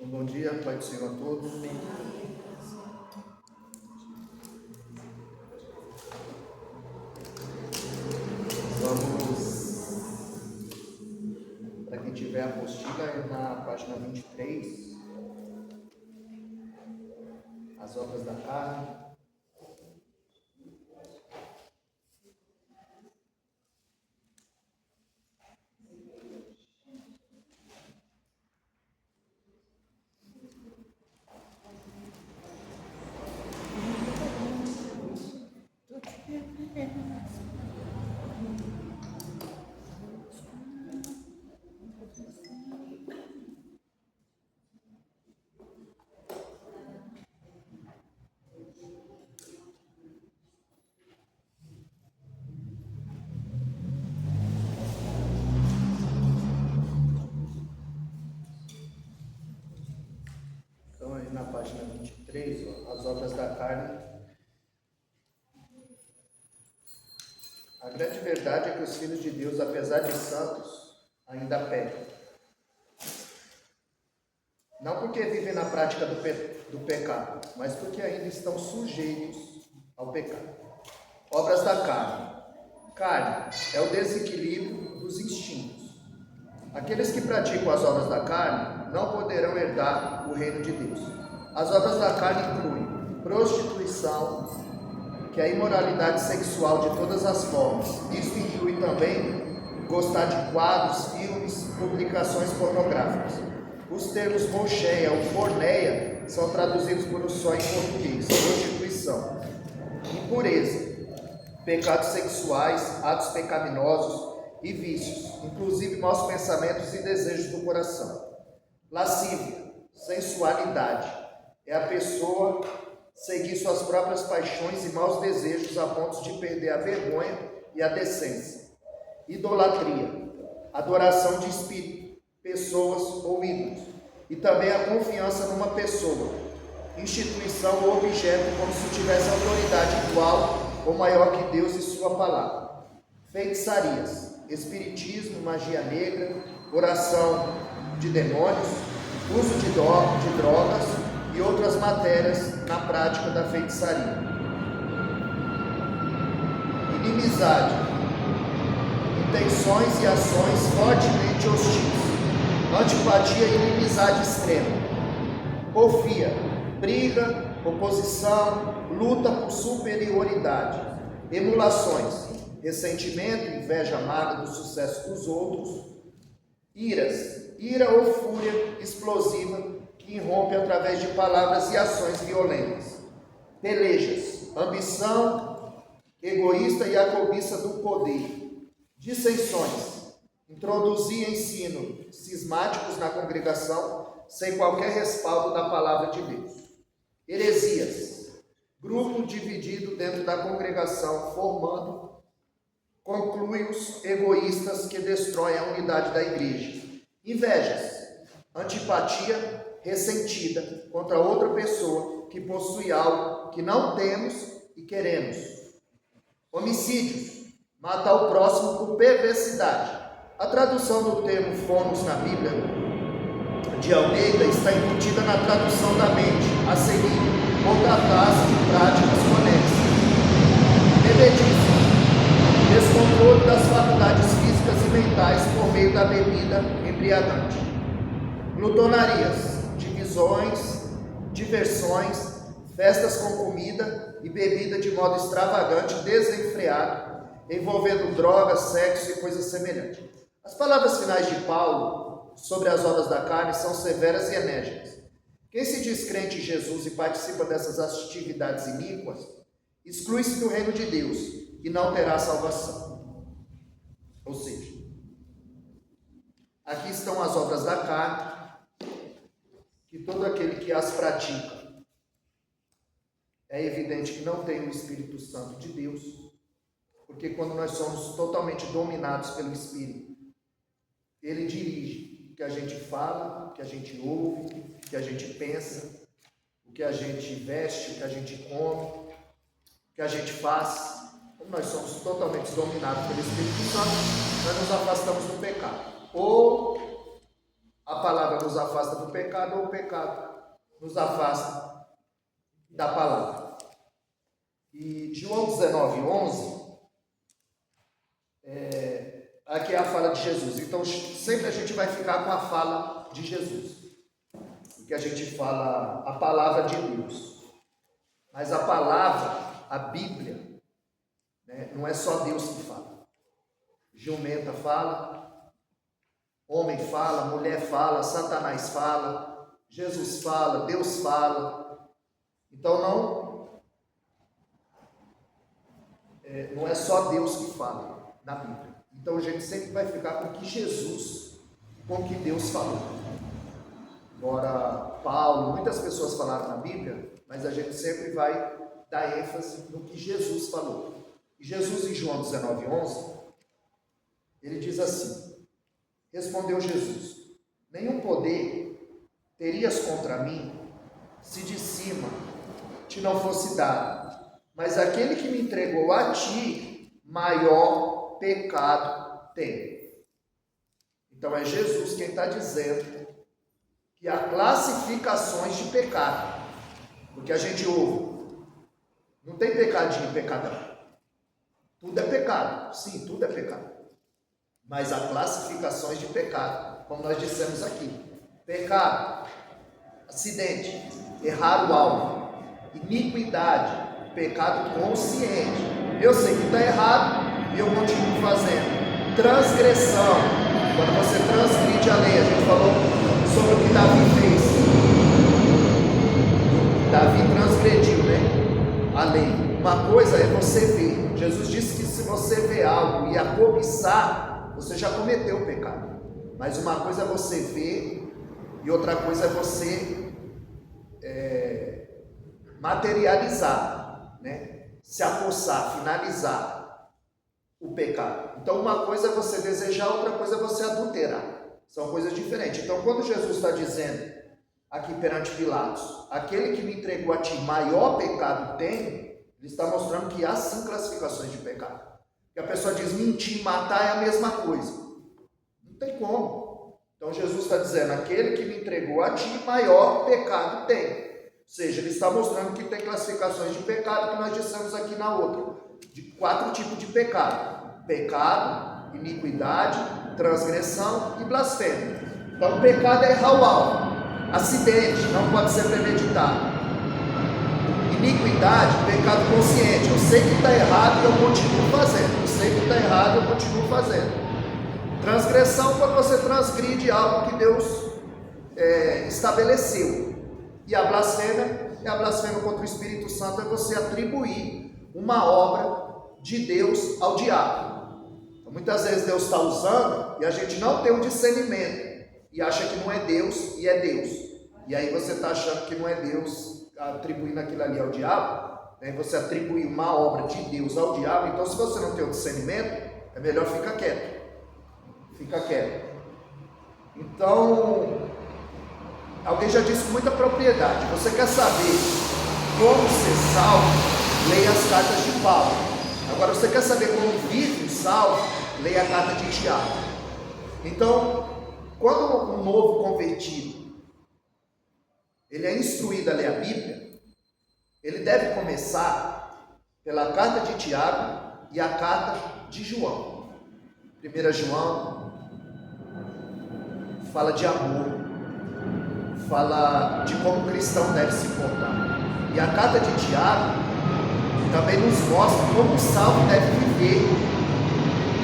Bom dia, Pai do Senhor a todos. Vamos, para quem tiver a apostila, é na página 23, as obras da carne. Então, aí na página 23, as obras da carne. A grande verdade é que os filhos de Deus, apesar de santos, ainda pecam. Não porque vivem na prática do pecado, mas porque ainda estão sujeitos ao pecado. Obras da carne. Carne é o desequilíbrio dos instintos. Aqueles que praticam as obras da carne não poderão herdar o reino de Deus. As obras da carne incluem prostituição, que é a imoralidade sexual de todas as formas. Isso inclui também gostar de quadros, filmes, publicações pornográficas. Os termos mocheia ou porneia são traduzidos por um só em português: prostituição, impureza, pecados sexuais, atos pecaminosos e vícios, inclusive maus pensamentos e desejos do coração. Lascívia, sensualidade, é a pessoa seguir suas próprias paixões e maus desejos a ponto de perder a vergonha e a decência. Idolatria, adoração de espírito, pessoas ou ídolos, e também a confiança numa pessoa, instituição ou objeto como se tivesse autoridade igual ou maior que Deus e sua palavra. Feitiçarias, espiritismo, magia negra, oração de demônios, uso de drogas e outras matérias na prática da feitiçaria. Inimizade, intenções e ações fortemente hostis. Antipatia e inimizade extrema. Porfia, briga, oposição, luta por superioridade. Emulações, ressentimento, inveja amarga do sucesso dos outros. Iras, ira ou fúria explosiva que irrompe através de palavras e ações violentas. Pelejas, ambição egoísta e a cobiça do poder. Dissensões, introduzir ensino cismáticos na congregação sem qualquer respaldo da palavra de Deus. Heresias, grupo dividido dentro da congregação formando concluios egoístas que destroem a unidade da igreja. Invejas, antipatia ressentida contra outra pessoa que possui algo que não temos e queremos. Homicídios, matar o próximo por perversidade. A tradução do termo fomos na Bíblia de Almeida está embutida na tradução da mente, a seguir, contratar-se de práticas conexas. Bebedice, descontrole das faculdades físicas e mentais por meio da bebida embriagante. Glutonarias, divisões, diversões, festas com comida e bebida de modo extravagante, desenfreado, envolvendo drogas, sexo e coisas semelhantes. As palavras finais de Paulo sobre as obras da carne são severas e enérgicas. Quem se diz crente em Jesus e participa dessas atividades iníquas, exclui-se do reino de Deus e não terá salvação. Ou seja, aqui estão as obras da carne, que todo aquele que as pratica, é evidente que não tem o Espírito Santo de Deus, porque quando nós somos totalmente dominados pelo Espírito, ele dirige o que a gente fala, o que a gente ouve, o que a gente pensa, o que a gente veste, o que a gente come, o que a gente faz. Quando nós somos totalmente dominados pelo Espírito Santo, nós nos afastamos do pecado. Ou A palavra nos afasta do pecado ou o pecado nos afasta da palavra. E João 19:11, aqui é a fala de Jesus. Então sempre a gente vai ficar com a fala de Jesus, porque a gente fala a palavra de Deus. Mas a palavra, a Bíblia, né, não é só Deus que fala. Jumenta fala, homem fala, mulher fala, Satanás fala, Jesus fala, Deus fala. Então não é só Deus que fala na Bíblia. Então a gente sempre vai ficar com o que Jesus, com o que Deus falou. Agora, Paulo, muitas pessoas falaram na Bíblia, mas a gente sempre vai dar ênfase no que Jesus falou. E Jesus, em João 19:11, ele diz assim: respondeu Jesus: nenhum poder terias contra mim, se de cima te não fosse dado, mas aquele que me entregou a ti, maior pecado tem. Então é Jesus quem está dizendo que há classificações de pecado, porque a gente ouve, não tem pecadinho, pecadão. Tudo é pecado, sim, tudo é pecado. Mas há classificações de pecado, como nós dissemos aqui. Pecado, acidente, errar o alvo, iniquidade, pecado consciente. Eu sei que está errado e eu continuo fazendo. Transgressão, quando você transgride a lei, a gente falou sobre o que Davi fez. Davi transgrediu, né? A lei. Uma coisa é você ver. Jesus disse que se você vê algo e a cobiçar, você já cometeu o pecado. Mas uma coisa é você ver e outra coisa é você materializar, né? Se apossar, finalizar o pecado. Então uma coisa é você desejar, outra coisa é você adulterar. São coisas diferentes. Então quando Jesus está dizendo aqui perante Pilatos, aquele que me entregou a ti, maior pecado tem, ele está mostrando que há sim classificações de pecado. Que a pessoa diz mentir, matar é a mesma coisa. Não tem como. Então Jesus está dizendo, aquele que me entregou a ti, maior pecado tem. Ou seja, ele está mostrando que tem classificações de pecado que nós dissemos aqui na outra. De 4 tipos de pecado. Pecado, iniquidade, transgressão e blasfêmia. Então o pecado é errar o alvo. Acidente, não pode ser premeditado. Iniquidade, pecado consciente. Eu sei que está errado e eu continuo fazendo. Eu sei que está errado e eu continuo fazendo. Transgressão, quando você transgride algo que Deus estabeleceu. E a blasfêmia é a blasfêmia contra o Espírito Santo, é você atribuir uma obra de Deus ao diabo. Então, muitas vezes Deus está usando e a gente não tem o discernimento e acha que não é Deus e é Deus. E aí você está achando que não é Deus, atribuindo aquilo ali ao diabo, né? Você atribuir uma obra de Deus ao diabo. Então, se você não tem o discernimento, é melhor ficar quieto. Fica quieto. Então, alguém já disse com muita propriedade, você quer saber como ser salvo? Leia as cartas de Paulo. Agora, você quer saber como vive o salvo? Leia a carta de Tiago. Então, quando um novo convertido ele é instruído a ler a Bíblia, ele deve começar pela carta de Tiago e a carta de João. 1 João fala de amor, fala de como o cristão deve se portar. E a carta de Tiago também nos mostra como o salvo deve viver.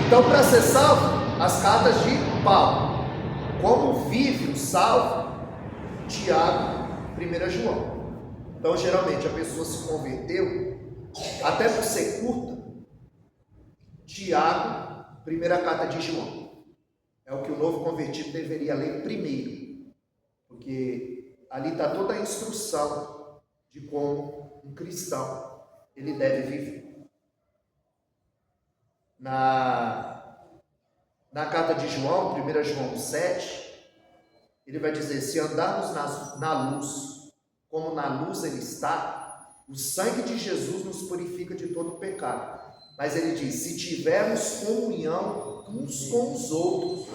Então, para ser salvo, as cartas de Paulo. Como vive o salvo? Tiago, 1 João. Então, geralmente, a pessoa se converteu, até por ser curta, Tiago, primeira carta de João. É o que o novo convertido deveria ler primeiro, porque ali está toda a instrução de como um cristão ele deve viver. Na carta de João, 1 João 7, ele vai dizer, se andarmos na luz, como na luz ele está, o sangue de Jesus nos purifica de todo pecado. Mas ele diz: se tivermos comunhão uns com os outros,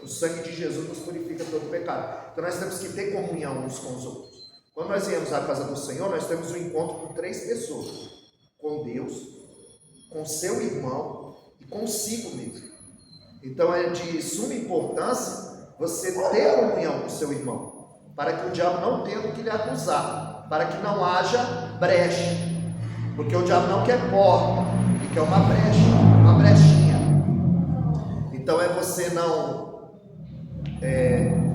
o sangue de Jesus nos purifica todo o pecado. Então nós temos que ter comunhão uns com os outros. Quando nós viemos à casa do Senhor, nós temos um encontro com 3 pessoas: com Deus, com seu irmão e consigo mesmo. Então é de suma importância você ter comunhão com seu irmão, para que o diabo não tenha o que lhe acusar, para que não haja brecha, porque o diabo não quer porta, ele quer uma brecha, uma brechinha. Então é você não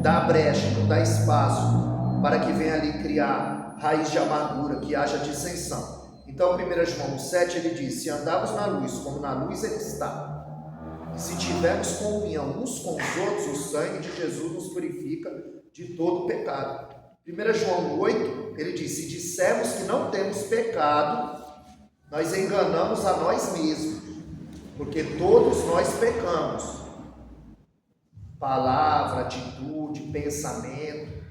dar brecha, não dar espaço para que venha ali criar raiz de amargura, que haja dissensão. Então 1 João 7 ele diz: se andarmos na luz, como na luz ele está, se tivermos comunhão uns com os outros, o sangue de Jesus nos purifica de todo pecado. 1 João 8, ele diz: se dissermos que não temos pecado, nós enganamos a nós mesmos, porque todos nós pecamos. Palavra, atitude, pensamento.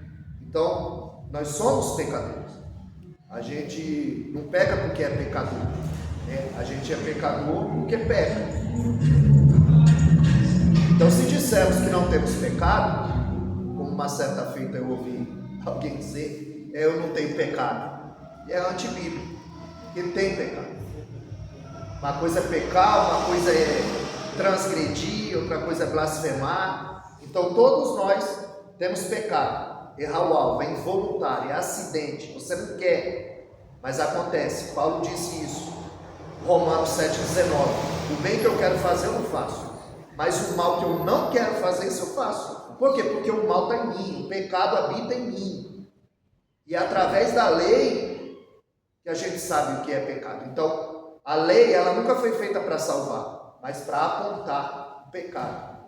Então, nós somos pecadores. A gente não peca porque é pecador, né? A gente é pecador porque peca. Então, se dissermos que não temos pecado, como uma certa feita eu ouvi alguém dizer, eu não tenho pecado, é antibíblico, porque tem pecado. Uma coisa é pecar, uma coisa é transgredir, outra coisa é blasfemar. Então todos nós temos pecado, errar o alvo, é involuntário, é acidente, você não quer, mas acontece. Paulo disse isso, Romanos 7,19, o bem que eu quero fazer eu não faço, mas o mal que eu não quero fazer, isso eu faço. Por quê? Porque o mal está em mim, o pecado habita em mim. E é através da lei que a gente sabe o que é pecado. Então, a lei, ela nunca foi feita para salvar, mas para apontar o pecado.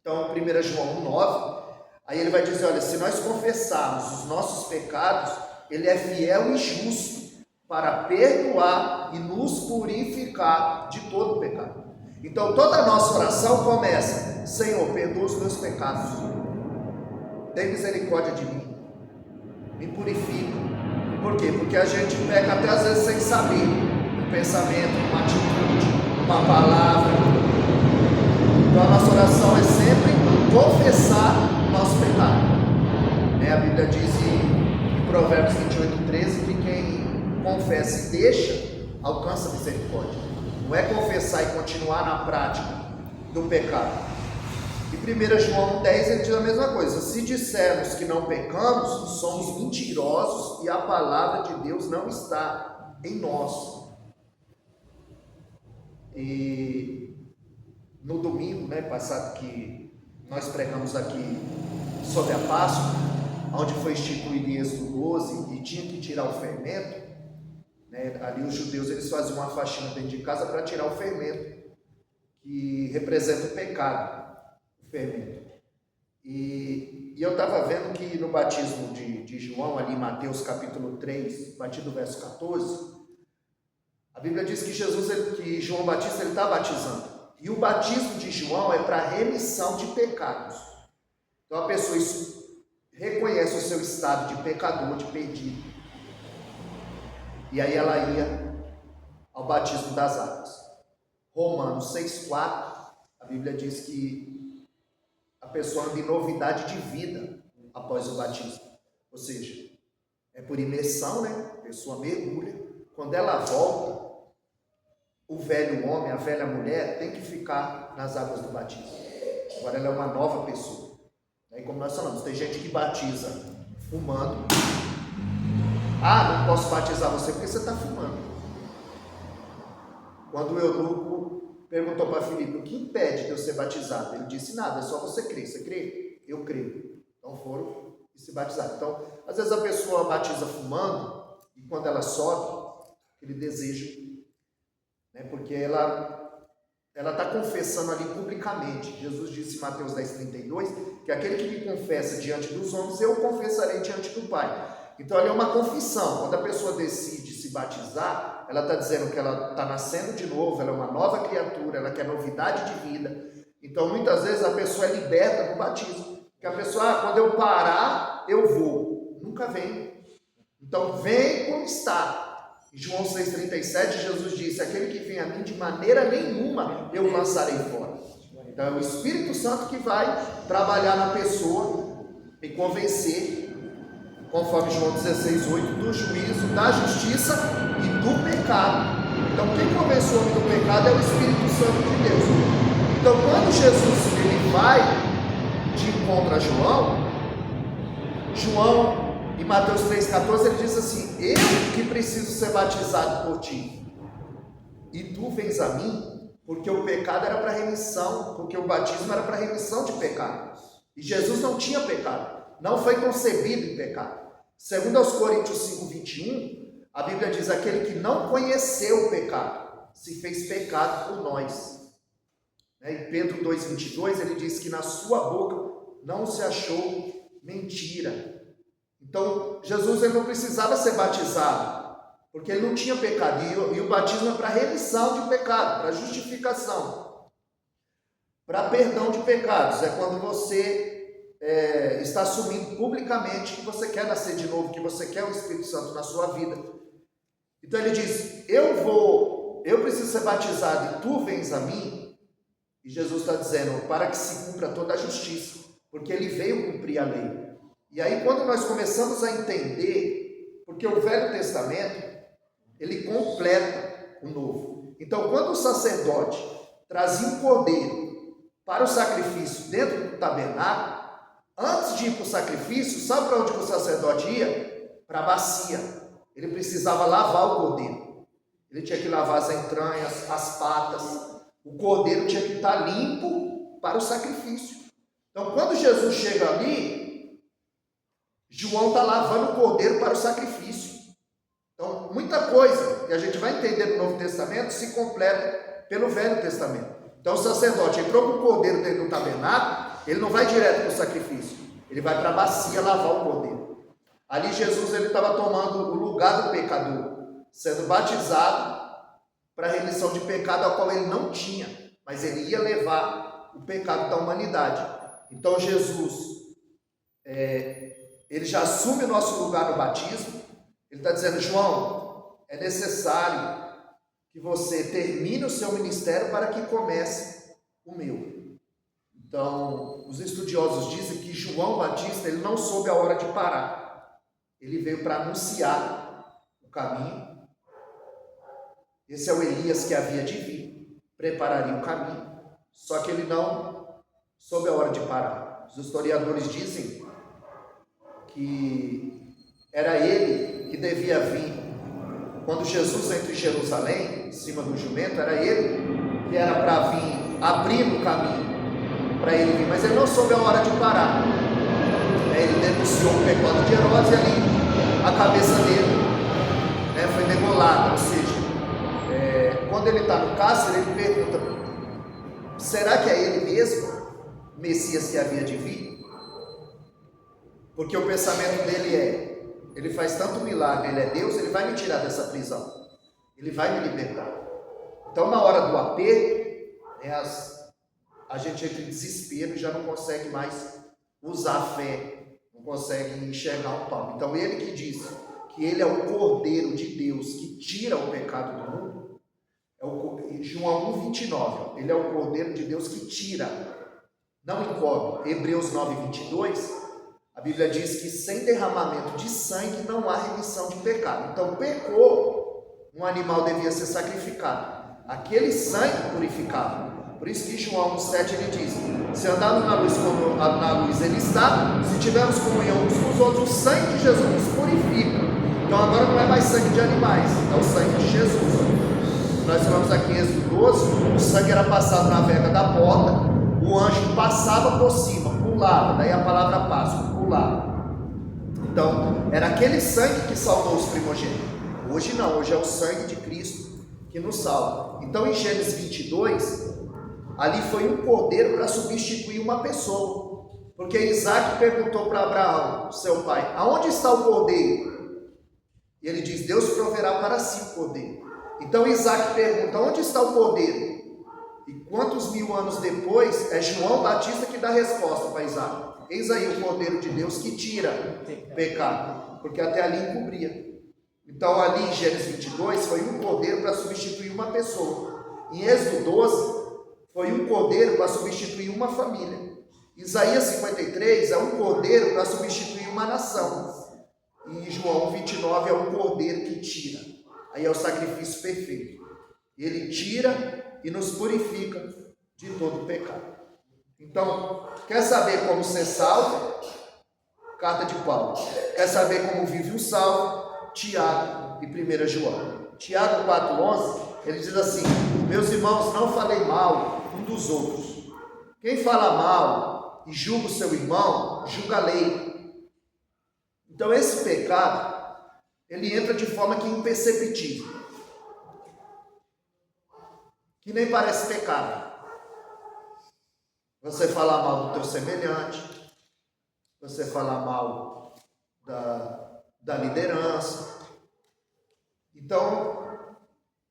Então, 1 João 9, aí ele vai dizer: olha, se nós confessarmos os nossos pecados, ele é fiel e justo para perdoar e nos purificar de todo o pecado. Então toda a nossa oração começa: Senhor, perdoa os meus pecados, tem misericórdia de mim, me purifica. Por quê? Porque a gente peca até às vezes sem saber, um pensamento, uma atitude, uma palavra. Então a nossa oração é sempre confessar o nosso pecado. A Bíblia diz em Provérbios 28:13 que quem confessa e deixa, alcança misericórdia. Não é confessar e continuar na prática do pecado. E 1 João 10 ele diz a mesma coisa: se dissermos que não pecamos, somos mentirosos e a palavra de Deus não está em nós. E no domingo, passado, que nós pregamos aqui sobre a Páscoa, onde foi instituído em Êxodo 12 e tinha que tirar o fermento, ali os judeus eles faziam uma faxina dentro de casa para tirar o fermento, que representa o pecado, o fermento. E eu estava vendo que no batismo de João, ali em Mateus capítulo 3, a partir do verso 14, a Bíblia diz que que João Batista está batizando. E o batismo de João é para remissão de pecados. Então a pessoa reconhece o seu estado de pecador, de perdido. E aí ela ia ao batismo das águas. Romanos 6,4, a Bíblia diz que a pessoa anda em novidade de vida após o batismo. Ou seja, é por imersão, a pessoa mergulha. Quando ela volta, o velho homem, a velha mulher, tem que ficar nas águas do batismo. Agora ela é uma nova pessoa. Aí, como nós falamos, tem gente que batiza fumando. Não posso batizar você porque você está fumando. Quando o eunuco perguntou para Filipe: o que impede de eu ser batizado? Ele disse: nada, é só você crer. Você crê? Eu creio. Então foram e se batizaram. Então, às vezes a pessoa batiza fumando e quando ela sobe, aquele desejo, porque ela está confessando ali publicamente. Jesus disse em Mateus 10,32 que aquele que me confessa diante dos homens, eu confessarei diante do Pai. Então ali é uma confissão. Quando a pessoa decide se batizar, ela está dizendo que ela está nascendo de novo, ela é uma nova criatura, ela quer novidade de vida. Então muitas vezes a pessoa é liberta do batismo, porque a pessoa, quando eu parar, eu vou. Nunca vem. Então vem como está. Em João 6,37 Jesus disse: aquele que vem a mim, de maneira nenhuma eu o lançarei fora. Então é o Espírito Santo que vai trabalhar na pessoa e convencer, conforme João 16:8, do juízo, da justiça e do pecado. Então quem convence o homem do pecado é o Espírito Santo de Deus. Então quando Jesus ele vai de encontro a João em Mateus 3,14 ele diz assim: eu que preciso ser batizado por ti, e tu vens a mim, porque o pecado era para remissão, porque o batismo era para remissão de pecado, e Jesus não tinha pecado, não foi concebido em pecado. Segundo aos Coríntios 5:21, a Bíblia diz: aquele que não conheceu o pecado, se fez pecado por nós. Em Pedro 2,22 ele diz que na sua boca não se achou mentira. Então Jesus ele não precisava ser batizado, porque ele não tinha pecado, e o batismo é para remissão de pecado, para justificação, para perdão de pecados. É quando você está assumindo publicamente que você quer nascer de novo, que você quer o Espírito Santo na sua vida. Então ele diz: eu preciso ser batizado e tu vens a mim. E Jesus está dizendo: para que se cumpra toda a justiça, porque ele veio cumprir a lei. E aí quando nós começamos a entender, porque o Velho Testamento ele completa o Novo. Então quando o sacerdote trazia um cordeiro para o sacrifício dentro do tabernáculo, antes de ir para o sacrifício, sabe para onde o sacerdote ia? Para a bacia. Ele precisava lavar o cordeiro. Ele tinha que lavar as entranhas, as patas. O cordeiro tinha que estar limpo para o sacrifício. Então quando Jesus chega ali, João está lavando o cordeiro para o sacrifício. Então muita coisa que a gente vai entender no Novo Testamento se completa pelo Velho Testamento. Então o sacerdote entrou com o cordeiro dentro do tabernáculo, ele não vai direto para o sacrifício, ele vai para a bacia lavar o cordeiro. Ali Jesus ele estava tomando o lugar do pecador, sendo batizado para a remissão de pecado ao qual ele não tinha, mas ele ia levar o pecado da humanidade. Então Jesus ele já assume o nosso lugar no batismo. Ele está dizendo: João, é necessário que você termine o seu ministério para que comece o meu. Então os estudiosos dizem que João Batista ele não soube a hora de parar. Ele veio para anunciar o caminho. Esse é o Elias que havia de vir, prepararia o caminho, só que ele não soube a hora de parar. Os historiadores dizem que era ele que devia vir. Quando Jesus entra em Jerusalém, em cima do jumento, era ele que era para vir abrindo o caminho para ele vir, mas ele não soube a hora de parar. Ele denunciou o pecado de Herodes e ali a cabeça dele foi degolada, ou seja, quando ele está no cárcere, ele pergunta: será que é ele mesmo, o Messias que havia de vir? Porque o pensamento dele ele faz tanto milagre, ele é Deus, ele vai me tirar dessa prisão, ele vai me libertar. Então na hora do aperto, a gente entra em desespero e já não consegue mais usar a fé, não consegue enxergar um palmo. Então ele que diz que ele é o Cordeiro de Deus que tira o pecado do mundo, João 1,29, ele é o Cordeiro de Deus que tira, não encobre. Hebreus 9,22, a Bíblia diz que sem derramamento de sangue não há remissão de pecado. Então pecou, um animal devia ser sacrificado, aquele sangue purificava. Por isso que João 1,7 ele diz: se andarmos na luz como na luz ele está, se tivermos comunhão uns com os outros, o sangue de Jesus nos purifica. Então agora não é mais sangue de animais, é o sangue de Jesus. Nós falamos aqui em Êxodo 12, o sangue era passado na verga da porta, o anjo passava por cima, pulava, daí a palavra Páscoa, pulava. Então, era aquele sangue que salvou os primogênitos. Hoje não, hoje é o sangue de Cristo que nos salva. Então, em Gênesis 22, ali foi um cordeiro para substituir uma pessoa. Porque Isaac perguntou para Abraão, seu pai: aonde está o cordeiro? E ele diz: Deus proverá para si o cordeiro. Então Isaac pergunta: onde está o cordeiro? E quantos mil anos depois, é João Batista que dá a resposta para Isaac: eis aí o Cordeiro de Deus que tira o pecado, porque até ali encobria. Então ali em Gênesis 22 foi um cordeiro para substituir uma pessoa. Em Êxodo 12 foi um cordeiro para substituir uma família. Isaías 53 é um cordeiro para substituir uma nação. E João 29 é um cordeiro que tira. Aí é o sacrifício perfeito. Ele tira e nos purifica de todo o pecado. Então, quer saber como ser salvo? Carta de Paulo. Quer saber como vive um salvo? Tiago e 1 João. Tiago 4,11, ele diz assim: meus irmãos, não falei mal um dos outros. Quem fala mal e julga o seu irmão, julga a lei. Então esse pecado, ele entra de forma que imperceptível, que nem parece pecado. Você falar mal do teu semelhante, você falar mal da liderança. Então,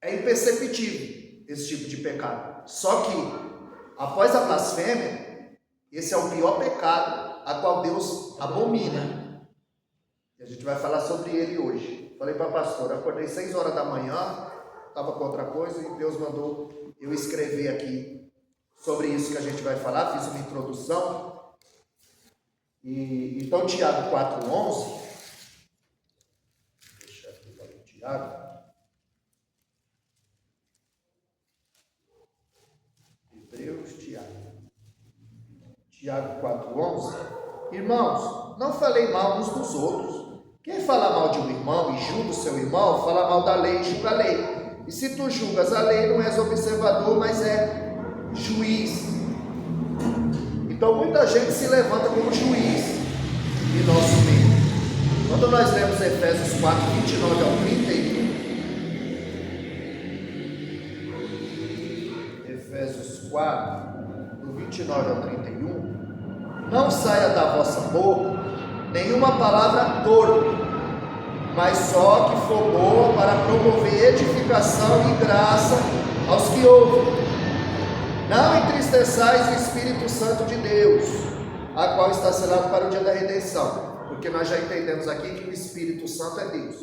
é imperceptível esse tipo de pecado. Só que, após a blasfêmia, esse é o pior pecado a qual Deus abomina. E a gente vai falar sobre ele hoje. Falei para a pastora, acordei 6 horas da manhã, estava com outra coisa e Deus mandou eu escrever aqui sobre isso que a gente vai falar. Fiz uma introdução. Então, Tiago 4,11. Deixa eu aqui para o Tiago. Hebreus, Tiago 4,11. Irmãos, não falei mal uns dos outros. Quem fala mal de um irmão e julga o seu irmão, fala mal da lei e julga a lei. E se tu julgas a lei, não és observador, mas é juiz. Então muita gente se levanta como juiz em nosso meio. Quando nós lemos Efésios 4, 29 ao 31, Efésios 4, do 29 ao 31, não saia da vossa boca nenhuma palavra torpe, mas só que for boa para promover edificação e graça aos que ouvem. Não entristeçais o Espírito Santo de Deus, a qual está selado para o dia da redenção. Porque nós já entendemos aqui que o Espírito Santo é Deus.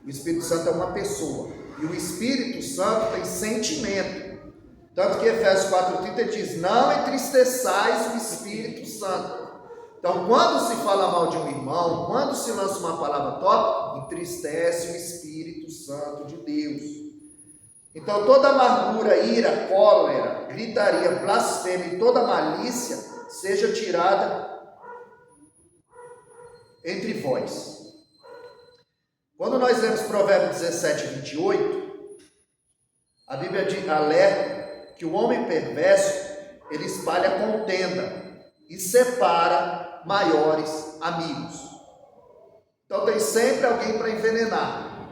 O Espírito Santo é uma pessoa. E o Espírito Santo tem sentimento. Tanto que Efésios 4,30 diz: não entristeçais o Espírito Santo. Então, quando se fala mal de um irmão, quando se lança uma palavra torpe, entristece o Espírito Santo de Deus. Então, toda amargura, ira, cólera, gritaria, blasfêmia e toda malícia seja tirada entre vós. Quando nós lemos Provérbios 17, 28, a Bíblia alerta que o homem perverso, ele espalha contenda e separa maiores amigos. Então tem sempre alguém para envenenar.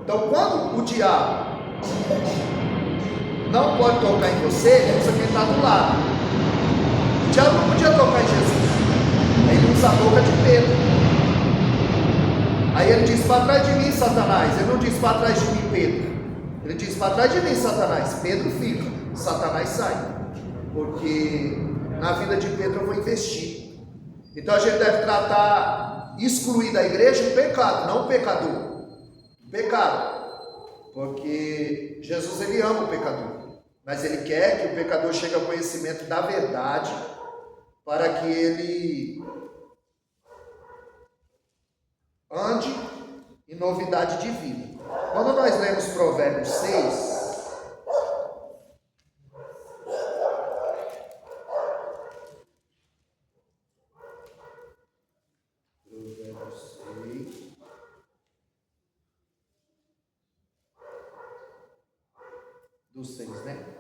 Então quando o diabo não pode tocar em você, ele usa quem está do lado. O diabo não podia tocar em Jesus, aí ele usa a boca de Pedro. Aí ele diz: para trás de mim, Satanás. Ele não diz: para trás de mim, Pedro. Ele diz: para trás de mim, Satanás. Pedro fica, Satanás sai. Porque na vida de Pedro eu vou investir. Então a gente deve tratar, excluir da igreja o pecado, não o pecador. O pecado. Porque Jesus, ele ama o pecador, mas ele quer que o pecador chegue ao conhecimento da verdade, para que ele ande em novidade de vida. Quando nós lemos Provérbios 6, do 6, né?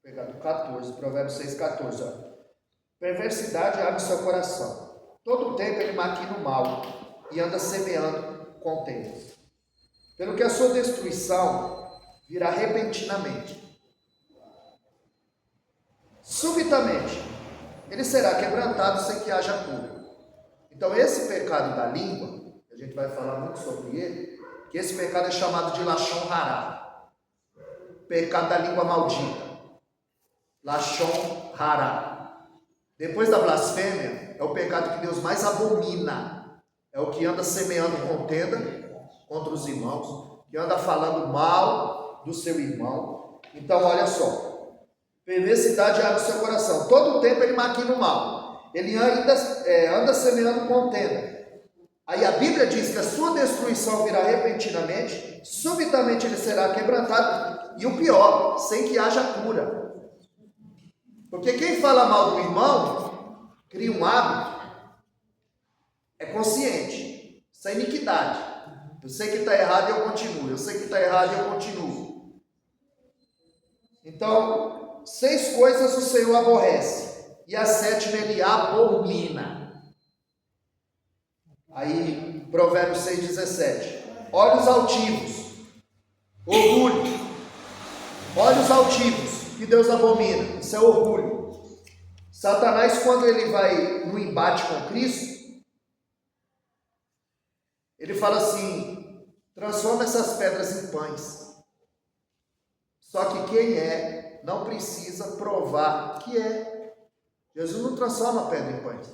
Pegar do 14, Provérbios 6, 14. Ó. Perversidade abre seu coração. Todo o tempo ele maquina o mal e anda semeando contendas. Pelo que a sua destruição virá repentinamente, subitamente, ele será quebrantado sem que haja cura. Então esse pecado da língua, a gente vai falar muito sobre ele, que esse pecado é chamado de Lashon Hará, pecado da língua maldita, Lashon Hará. Depois da blasfêmia, é o pecado que Deus mais abomina, é o que anda semeando contenda contra os irmãos, que anda falando mal do seu irmão. Então olha só, perversidade abre o seu coração, todo o tempo ele maquina o mal, ele ainda anda semeando contenda. Aí a Bíblia diz que a sua destruição virá repentinamente, subitamente ele será quebrantado, e o pior, sem que haja cura. Porque quem fala mal do irmão, cria um hábito, é consciente, isso é iniquidade. Eu sei que está errado e eu continuo, eu sei que está errado e eu continuo. Então, 6 coisas o Senhor aborrece, e a 7ª ele abomina. Aí, Provérbios 6,17. Olhos altivos, orgulho. Olhos altivos, que Deus abomina, isso é orgulho. Satanás, quando ele vai no embate com Cristo, ele fala assim: transforma essas pedras em pães. Só que quem não precisa provar que é. Jesus não transforma a pedra em pães.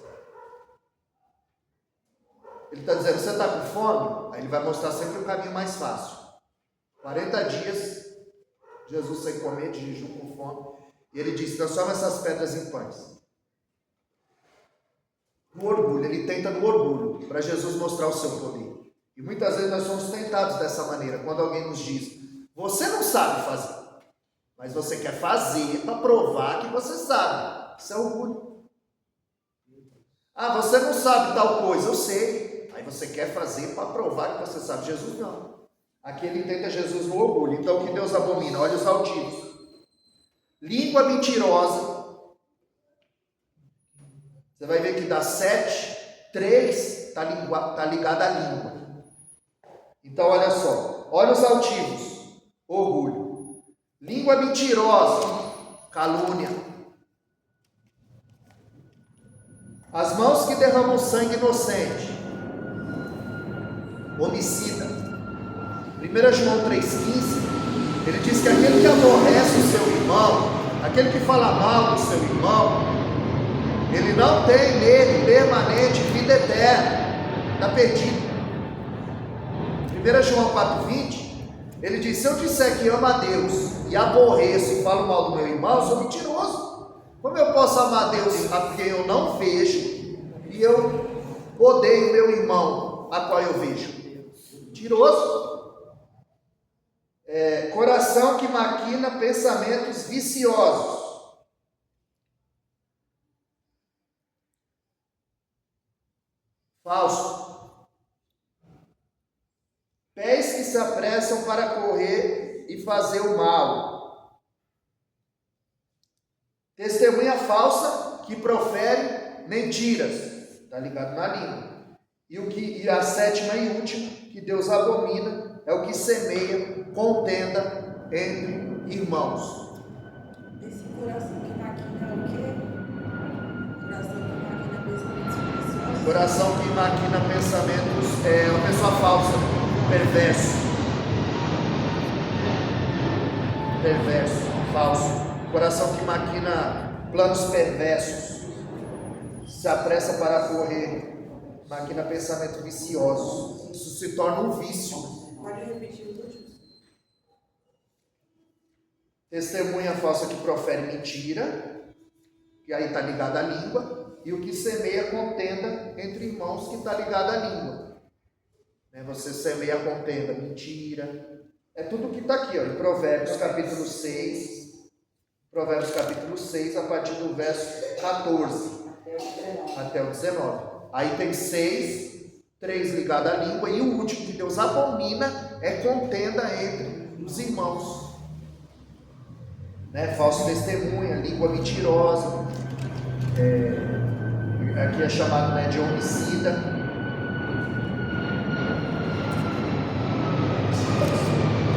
Ele está dizendo: você está com fome? Aí ele vai mostrar sempre o caminho mais fácil. 40 dias, Jesus sem comer, de jejum com fome. E ele diz: transforma essas pedras em pães. No orgulho, ele tenta no orgulho, para Jesus mostrar o seu poder. E muitas vezes nós somos tentados dessa maneira, quando alguém nos diz: você não sabe fazer, mas você quer fazer para provar que você sabe. Isso é orgulho. Ah, você não sabe tal coisa, eu sei. Aí você quer fazer para provar que você sabe. Jesus não. Aqui ele tenta Jesus no orgulho. Então o que Deus abomina? Olhos altivos. Língua mentirosa. Você vai ver que das 7, 3 está ligada à língua. Então olha só. Olhos altivos. Orgulho. Língua mentirosa. Calúnia. As mãos que derramam sangue inocente. Homicida. 1 João 3,15, ele diz que aquele que aborrece o seu irmão, aquele que fala mal do seu irmão, ele não tem nele permanente vida eterna, está perdido. 1 João 4,20, ele diz: se eu disser que amo a Deus e aborreço e falo mal do meu irmão, eu sou mentiroso. Como eu posso amar a Deus a quem eu não vejo e eu odeio meu irmão a qual eu vejo? Mentiroso. Coração que maquina pensamentos viciosos. Falso. Pés que se apressam para correr e fazer o mal. Testemunha falsa que profere mentiras. Está ligado na língua. E a 7ª e última, que Deus abomina, é o que semeia contenda entre irmãos. Esse coração que maquina o quê? Coração que maquina pensamentos. Coração que maquina pensamentos é uma pessoa falsa, perverso, falso. Coração que maquina planos perversos, se apressa para correr. Maquina pensamento vicioso. Isso se torna um vício. Pode repetir os últimos? Testemunha falsa que profere mentira, que aí está ligada à língua, e o que semeia contenda entre irmãos, que está ligado à língua. Você semeia contenda, mentira. É tudo que está aqui, ó, em Provérbios capítulo 6. Provérbios capítulo 6, a partir do verso 14 até o 19. Aí tem 6, 3 ligados à língua, e o último que Deus abomina é contenda entre os irmãos. Falso testemunha, língua mentirosa, aqui é chamado de homicida.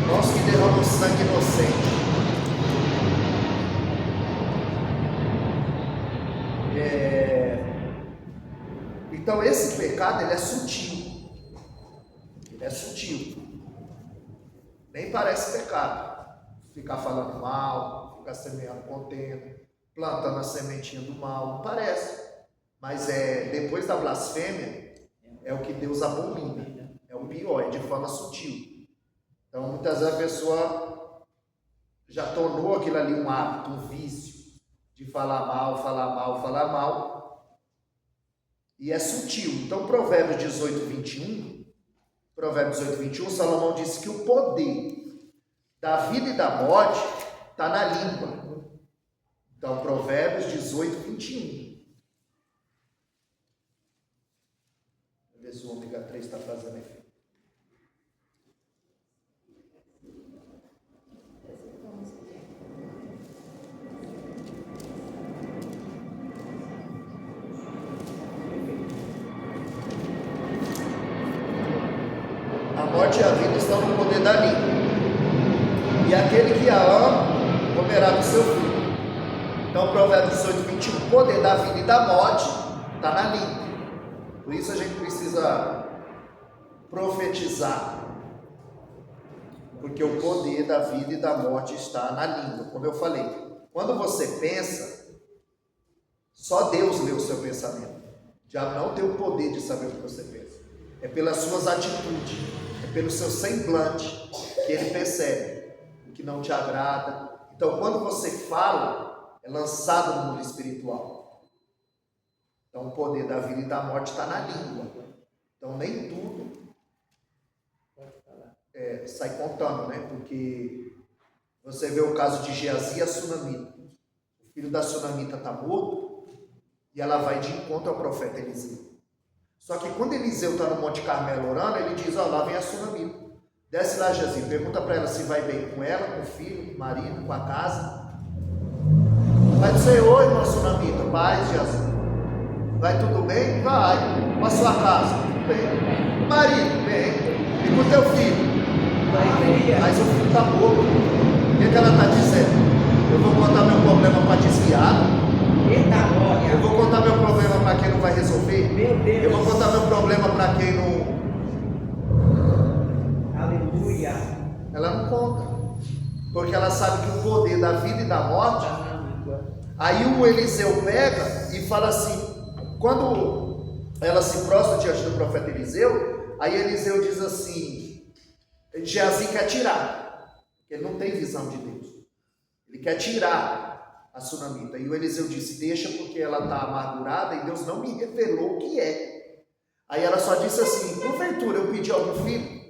Mãos que derramam sangue inocente. Então esse pecado, ele é sutil. Ele é sutil. Nem parece pecado. Ficar falando mal, ficar semeando contenda, plantando a sementinha do mal, não parece. Mas depois da blasfêmia, é o que Deus abomina. É o pior, é de forma sutil. Então muitas vezes a pessoa já tornou aquilo ali um hábito, um vício, de falar mal. E é sutil. Então Provérbios 18, 21, Salomão disse que o poder da vida e da morte está na língua. Então, Provérbios 18, 21. Vamos ver se o ômega 3 está fazendo efeito. A morte e a vida estão no poder da língua. E aquele que a ama, comerá do seu filho. Então, Provérbios 18, 21, o poder da vida e da morte está na língua. Por isso a gente precisa profetizar. Porque o poder da vida e da morte está na língua. Como eu falei, quando você pensa, só Deus lê o seu pensamento. O diabo não tem o poder de saber o que você pensa. É pelas suas atitudes, é pelo seu semblante que ele percebe o que não te agrada. Então, quando você fala, é lançado no mundo espiritual. Então, o poder da vida e da morte está na língua. Então, nem tudo sai contando, né? Porque você vê o caso de Geazi e a sunamita. O filho da sunamita está morto e ela vai de encontro ao profeta Eliseu. Só que quando Eliseu está no Monte Carmelo orando, ele diz: ó, lá vem a sunamita. Desce lá, Geazi, pergunta para ela se vai bem com ela, com o filho, com o marido, com a casa. Vai dizer: oi, irmã sunamita, paz, Geazi. Vai tudo bem? Vai. Com a sua casa? Tudo bem. O marido? Bem. E com o teu filho? Mas o filho está morto. O que ela está dizendo? Eu vou contar meu problema para desviado? Eu vou contar meu problema para quem não vai resolver? Meu Deus. Eu vou contar meu problema para quem não... Aleluia. Ela não conta. Porque ela sabe que o poder da vida e da morte... Aí o Eliseu pega e fala assim... Quando ela se prostra diante do profeta Eliseu, aí Eliseu diz assim... Geazi quer tirar. Ele não tem visão de Deus. Ele quer tirar a sunamita. E o Eliseu disse: deixa, porque ela está amargurada e Deus não me revelou o que é. Aí ela só disse assim: porventura eu pedi algum filho?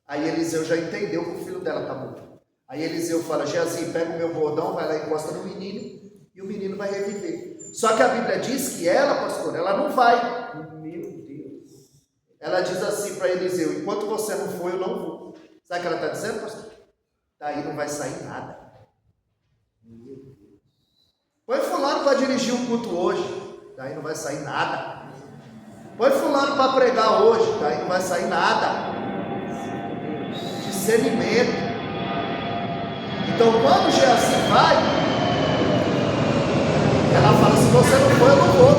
Aí Eliseu já entendeu que o filho dela está morto. Aí Eliseu fala: Geazi, pega o meu bordão, vai lá e encosta no menino e o menino vai reviver. Só que a Bíblia diz que ela, pastor, ela não vai. Meu Deus. Ela diz assim para Eliseu: enquanto você não for, eu não vou. Sabe o que ela está dizendo, pastor? Daí não vai sair nada. Põe fulano para dirigir um culto hoje, daí não vai sair nada. Põe fulano para pregar hoje, daí não vai sair nada. Discernimento. Então quando Geazi vai, ela fala: se você não for, eu não vou.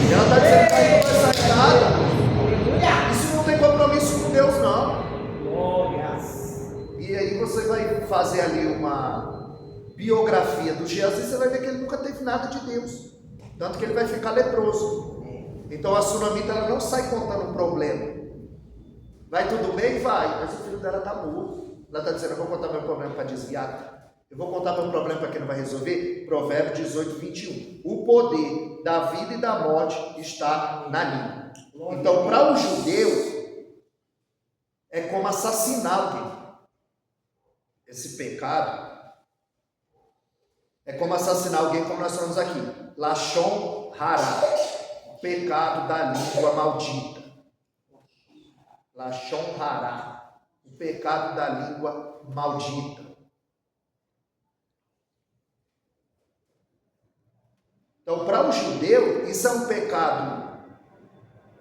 E ela está dizendo que daí não vai sair nada. Isso não tem compromisso com Deus, não. E aí você vai fazer ali uma biografia do Geazi, você vai ver que ele nunca teve nada de Deus. Tanto que ele vai ficar leproso. Então a sunamita, ela não sai contando um problema. Vai tudo bem? Vai. Mas o filho dela está morto. Ela está dizendo: eu vou contar meu problema para desviar. Eu vou contar meu problema para quem não vai resolver. Provérbios 18, 21. O poder da vida e da morte está na língua. Então, para os judeus, é como assassinar alguém. Esse pecado é como assassinar alguém, como nós falamos aqui. Lashon Hara, o pecado da língua maldita. Lashon Hara, o pecado da língua maldita. Então, para o judeu, isso é um pecado.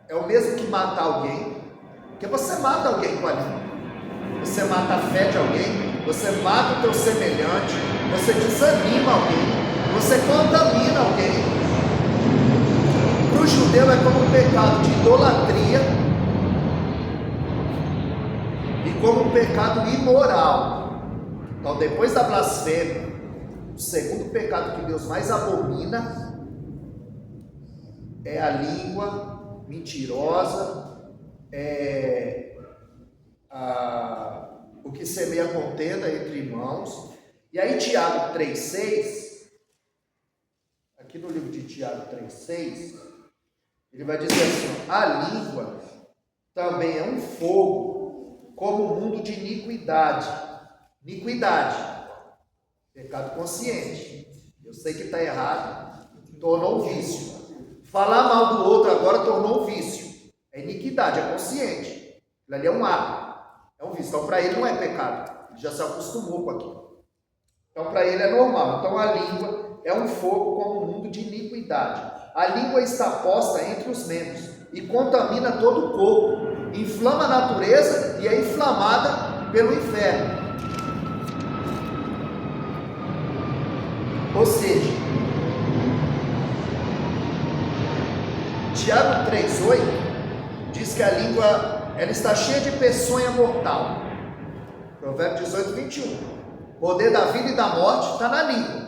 É o mesmo que matar alguém. Porque você mata alguém com a língua. Você mata a fé de alguém. Você mata o teu semelhante. Você desanima alguém. Você contamina alguém. Para o judeu é como um pecado de idolatria e como um pecado imoral. Então, depois da blasfêmia, o segundo pecado que Deus mais abomina é a língua mentirosa, o que semeia contenda entre irmãos. E aí Tiago 3,6, aqui no livro de Tiago 3,6, ele vai dizer assim: a língua também é um fogo, como um mundo de iniquidade. Iniquidade, pecado consciente. Eu sei que está errado, tornou um vício. Falar mal do outro agora tornou um vício. É iniquidade, é consciente. Aquilo ali é um ato, é um vício. Então para ele não é pecado, ele já se acostumou com aquilo. Então para ele é normal. Então a língua é um fogo como um mundo de iniquidade. A língua está posta entre os membros e contamina todo o corpo, inflama a natureza e é inflamada pelo inferno. Ou seja, Tiago 3,8 diz que a língua ela está cheia de peçonha mortal. Provérbio 18:21. O poder da vida e da morte está na língua.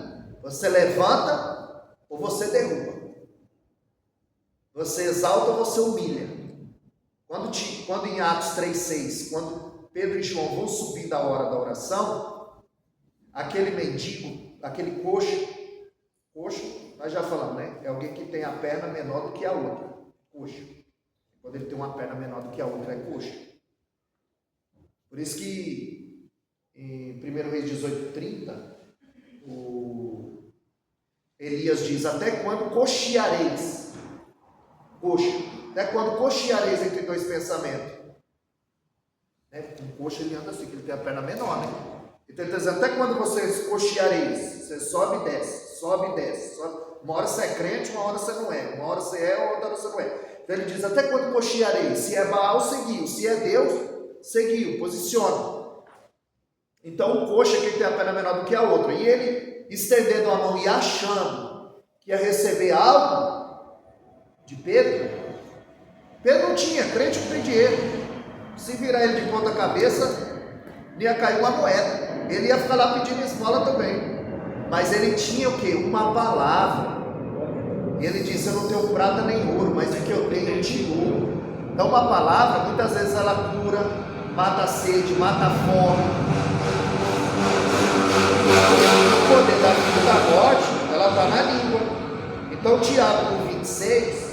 Você levanta ou você derruba. Você exalta ou você humilha. Quando em Atos 3,6, quando Pedro e João vão subir da hora da oração, aquele mendigo, aquele coxo, nós já falamos, né? É alguém que tem a perna menor do que a outra. Coxo. Quando ele tem uma perna menor do que a outra, é coxo. Por isso que em 1 Reis 18:30, o Elias diz: até quando cocheareis? Coxo. Até quando cocheareis entre dois pensamentos? Né? Um coxo ele anda assim, que ele tem a perna menor, né? Então ele está dizendo: até quando vocês cocheareis? Você sobe e desce, sobe e desce. Sobe. Uma hora você é crente, uma hora você não é. Uma hora você é, outra hora você não é. Então ele diz: até quando cocheareis? Se é Baal, seguiu. Se é Deus, seguiu. Posiciona. Então o coxo é que tem a perna menor do que a outra. E ele, estendendo a mão e achando que ia receber algo de Pedro, Pedro não tinha, crente não tem dinheiro. Se virar ele de ponta cabeça, ia cair uma moeda. Ele ia ficar lá pedindo esmola também. Mas ele tinha o quê? Uma palavra. Ele disse: eu não tenho prata nem ouro, mas o que eu tenho eu te dou. Então uma palavra, muitas vezes ela cura, mata a sede, mata a fome. O poder da vida e da morte, ela está na língua. Então Tiago 1,26: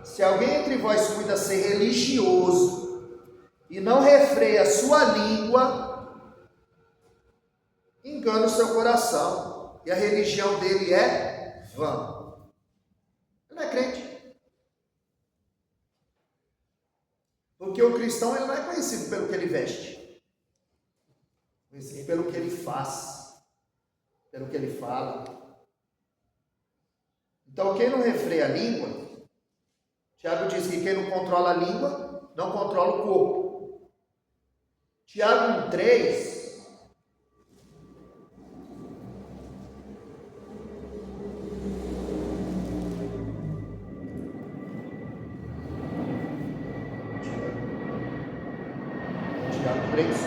se alguém entre vós cuida ser religioso e não refreia a sua língua, engana o seu coração, e a religião dele é vã. Ele não é crente. Porque o cristão ele não é conhecido pelo que ele veste, conhecido pelo que ele faz, pelo que ele fala. Então quem não refreia a língua, Tiago diz que quem não controla a língua, não controla o corpo. Tiago 1,3 Tiago 3.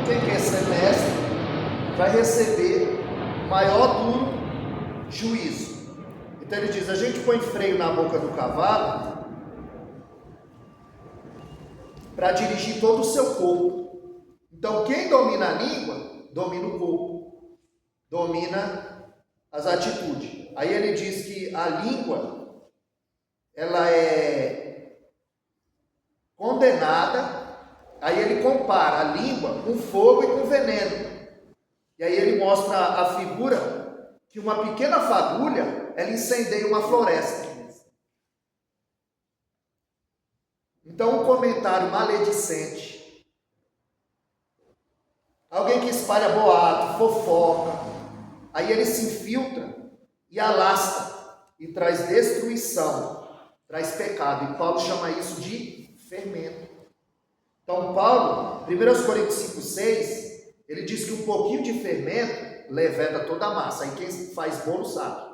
Quem quer ser mestre vai receber maior duro juízo. Então ele diz: a gente põe freio na boca do cavalo para dirigir todo o seu corpo. Então quem domina a língua, domina o corpo, domina as atitudes. Aí ele diz que a língua ela é condenada. Aí ele compara a língua com fogo e com veneno. E aí ele mostra a figura que uma pequena fagulha, ela incendeia uma floresta. Então um comentário maledicente, alguém que espalha boato, fofoca, aí ele se infiltra e alastra e traz destruição, traz pecado. E Paulo chama isso de fermento. Então Paulo, 1 Coríntios 5,6, ele diz que um pouquinho de fermento leveda toda a massa. Aí quem faz bolo sabe.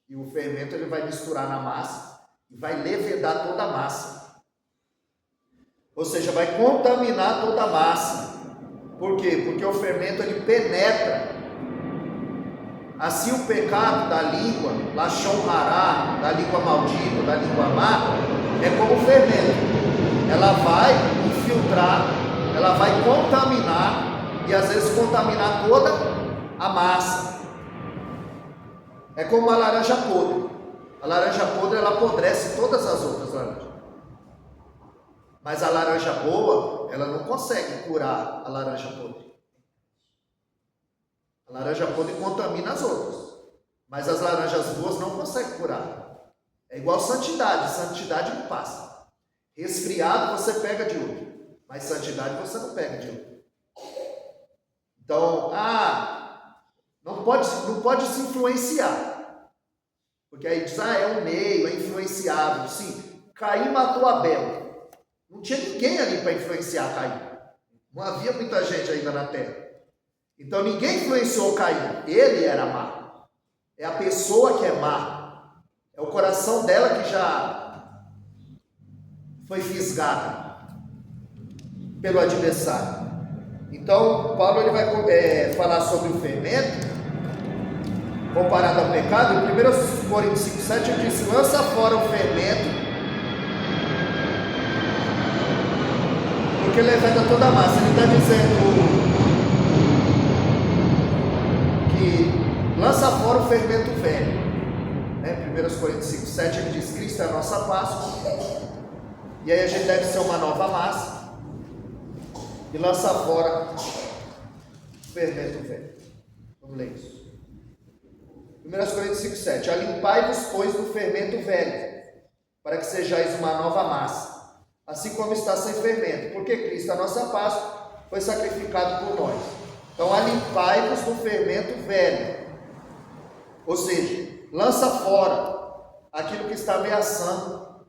E o fermento ele vai misturar na massa e vai levedar toda a massa. Ou seja, vai contaminar toda a massa. Por quê? Porque o fermento ele penetra. Assim o pecado da língua, lachon hará, da língua maldita, da língua má, é como o fermento. Ela vai infiltrar, ela vai contaminar e às vezes contaminar toda a massa. É como uma laranja podre. A laranja podre ela apodrece todas as outras laranjas. Mas a laranja boa, ela não consegue curar a laranja podre. A laranja podre contamina as outras. Mas as laranjas boas não conseguem curar. É igual santidade. Santidade não passa. Resfriado você pega de outro. Mas santidade você não pega de outro. Então, não pode se influenciar. Porque aí diz, é um meio, é influenciável. Sim, Caim matou Abel. Não tinha ninguém ali para influenciar Caim. Não havia muita gente ainda na terra. Então ninguém influenciou Caim. Ele era má. É a pessoa que é má. É o coração dela que já foi fisgado pelo adversário. Então Paulo ele vai falar sobre o fermento comparado ao pecado. Em 1 Coríntios 5,7 ele diz: lança fora o fermento, porque levanta toda a massa. Ele está dizendo que lança fora o fermento velho. 1 Coríntios 5,7 ele diz: Cristo é a nossa Páscoa, e aí a gente deve ser uma nova massa, e lança fora o fermento velho. Vamos ler isso. 1 Coríntios 5,7: alimpai-vos, pois, do fermento velho, para que sejais uma nova massa, assim como está sem fermento, porque Cristo, a nossa Páscoa, foi sacrificado por nós. Então, alimpai-vos do fermento velho, ou seja, lança fora aquilo que está ameaçando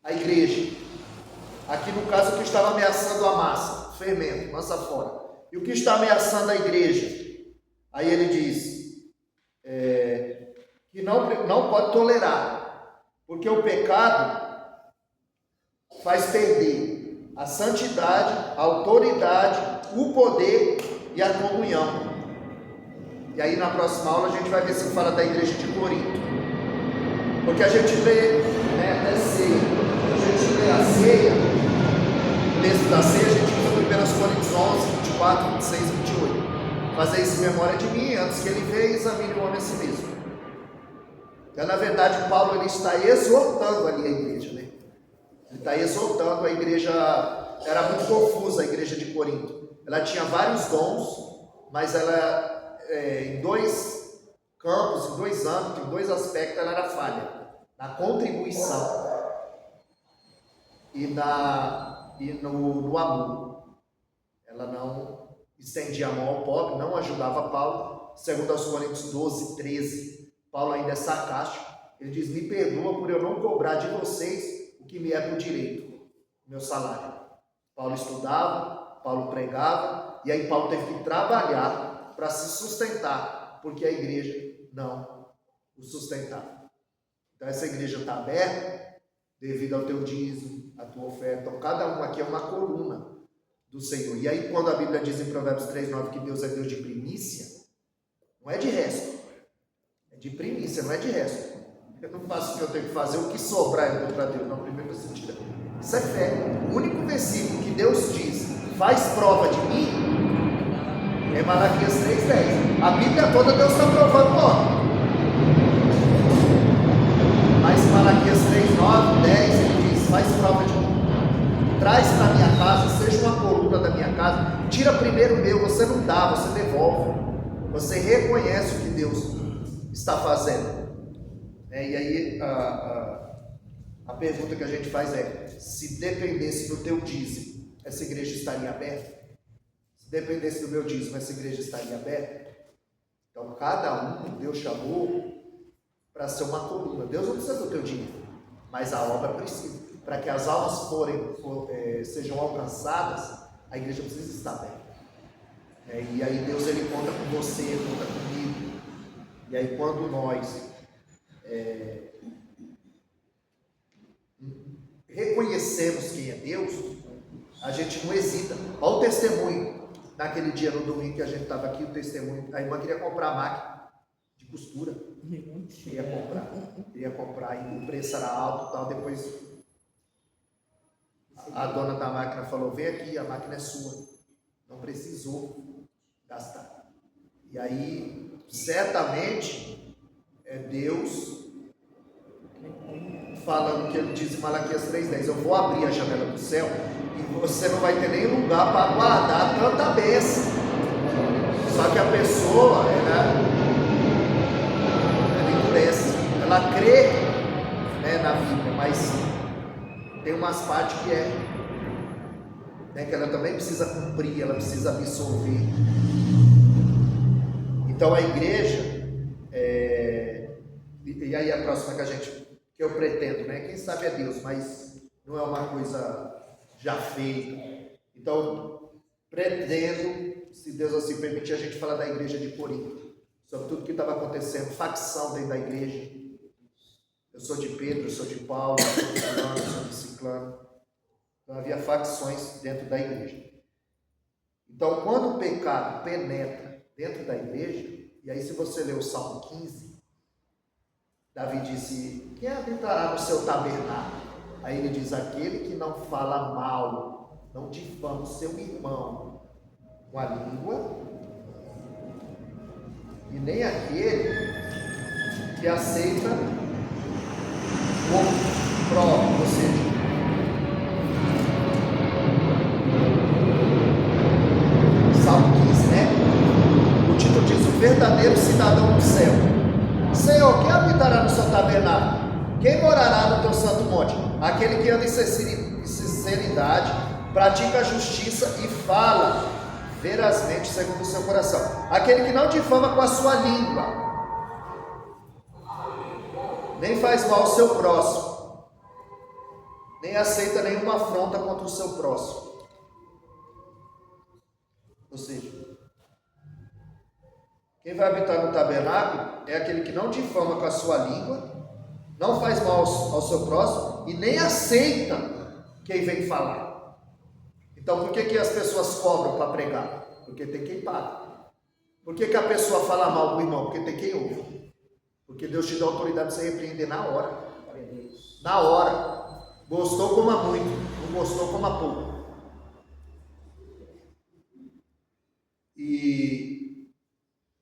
a igreja. Aqui no caso, o que estava ameaçando a massa, fermento, lança fora. E o que está ameaçando a igreja? Aí ele diz que não pode tolerar, porque o pecado faz perder a santidade, a autoridade, o poder e a comunhão. E aí na próxima aula a gente vai ver se fala da igreja de Corinto, porque a gente lê até ceia, a gente lê a ceia, o texto da ceia a gente usa 1 Coríntios 11, 24, 26 e 28. Fazer isso em memória de mim, antes que ele veja, examine o homem a si mesmo. Então, na verdade, Paulo ele está exortando ali a igreja, né? Ele está exortando a igreja. Era muito confusa a igreja de Corinto. Ela tinha vários dons, mas ela, em dois campos, em dois âmbitos, em dois aspectos, ela era falha. Na contribuição e no amor. Ela não estendia a mão ao pobre, não ajudava Paulo. Segundo aos Coríntios 12, 13, Paulo ainda é sarcástico. Ele diz: me perdoa por eu não cobrar de vocês o que me é por direito, meu salário. Paulo estudava, Paulo pregava, e aí Paulo teve que trabalhar para se sustentar, porque a igreja não o sustentava. Então essa igreja está aberta devido ao teu dízimo, à tua oferta. Então cada um aqui é uma coluna do Senhor. E aí quando a Bíblia diz em Provérbios 3,9 que Deus é Deus de primícia, não é de resto, é de primícia, não é de resto. Eu não faço o que eu tenho que fazer, o que sobrar eu dou para Deus. Não, primeiro sentido. Isso é fé. O único versículo que Deus diz, faz prova de mim, é Malaquias 3,10. A Bíblia toda Deus está provando o homem. Mas Malaquias 3,9, 10, ele diz: faz prova de mim. Traz para minha casa, seja uma coluna da minha casa. Tira primeiro o meu, você não dá, você devolve. Você reconhece o que Deus está fazendo. E aí a pergunta que a gente faz é: se dependesse do teu dízimo, essa igreja estaria aberta? Se dependesse do meu dízimo, essa igreja estaria aberta? Então cada um Deus chamou para ser uma coluna. Deus não precisa do teu dinheiro, mas a obra precisa. Para que as almas sejam alcançadas, a igreja precisa estar aberta. E aí Deus ele conta com você, conta comigo. E aí quando nós reconhecemos quem é Deus, a gente não hesita. Olha o testemunho. Naquele dia no domingo que a gente estava aqui, o testemunho, a irmã queria comprar a máquina de costura. Queria comprar e o preço era alto e tal. Depois a dona da máquina falou: vem aqui, a máquina é sua. Não precisou gastar. E aí, certamente, é Deus falando que ele diz em Malaquias 3,10: eu vou abrir a janela do céu e você não vai ter nem lugar para guardar tanta bênção. Só que a pessoa, ela endurece, ela crê, na Bíblia, mas tem umas partes que que ela também precisa cumprir, ela precisa absorver. Então a igreja, e aí a próxima que eu pretendo, quem sabe é Deus, mas não é uma coisa já feita. Então, pretendo, se Deus assim permitir, a gente falar da igreja de Corinto, sobre tudo que estava acontecendo, facção dentro da igreja. Eu sou de Pedro, eu sou de Paulo, eu sou de fulano, eu sou de ciclano. Então havia facções dentro da igreja. Então, quando o pecado penetra dentro da igreja, e aí se você ler o Salmo 15, Davi disse: quem habitará no seu tabernáculo? Aí ele diz: aquele que não fala mal, não difama o seu irmão com a língua, e nem aquele que aceita o próprio, ou seja, Salmo 15, o título diz: o verdadeiro cidadão do céu. Senhor, quem habitará no seu tabernáculo? Quem morará no teu santo monte? Aquele que anda em sinceridade, pratica a justiça e fala verazmente segundo o seu coração. Aquele que não difama com a sua língua, nem faz mal ao seu próximo, nem aceita nenhuma afronta contra o seu próximo. Ou seja, quem vai habitar no tabernáculo é aquele que não difama com a sua língua, não faz mal ao seu próximo e nem aceita quem vem falar. Então, por que as pessoas cobram para pregar? Porque tem quem paga. Por que a pessoa fala mal do irmão? Porque tem quem ouve. Porque Deus te dá autoridade de você repreender na hora. Na hora. Gostou, coma muito. Não gostou, coma pouco.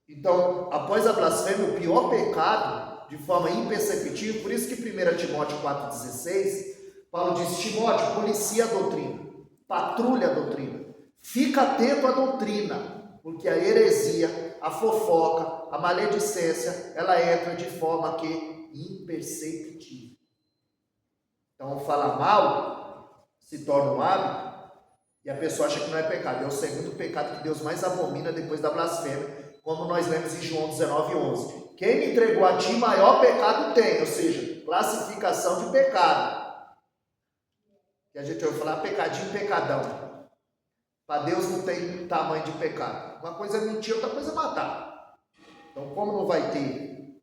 Então, após a blasfêmia, o pior pecado, de forma imperceptível, por isso que 1 Timóteo 4,16, Paulo diz: Timóteo, policia a doutrina, patrulha a doutrina, fica atento à doutrina, porque a heresia, a fofoca, a maledicência, ela entra de forma que imperceptível. Então, falar mal se torna um hábito, e a pessoa acha que não é pecado. É o segundo pecado que Deus mais abomina depois da blasfêmia, como nós lemos em João 19:11. Quem me entregou a ti, maior pecado tem, ou seja, classificação de pecado. Que a gente vai falar pecadinho, pecadão. Para Deus não tem tamanho de pecado. Uma coisa é mentir, outra coisa é matar. Então, como não vai ter?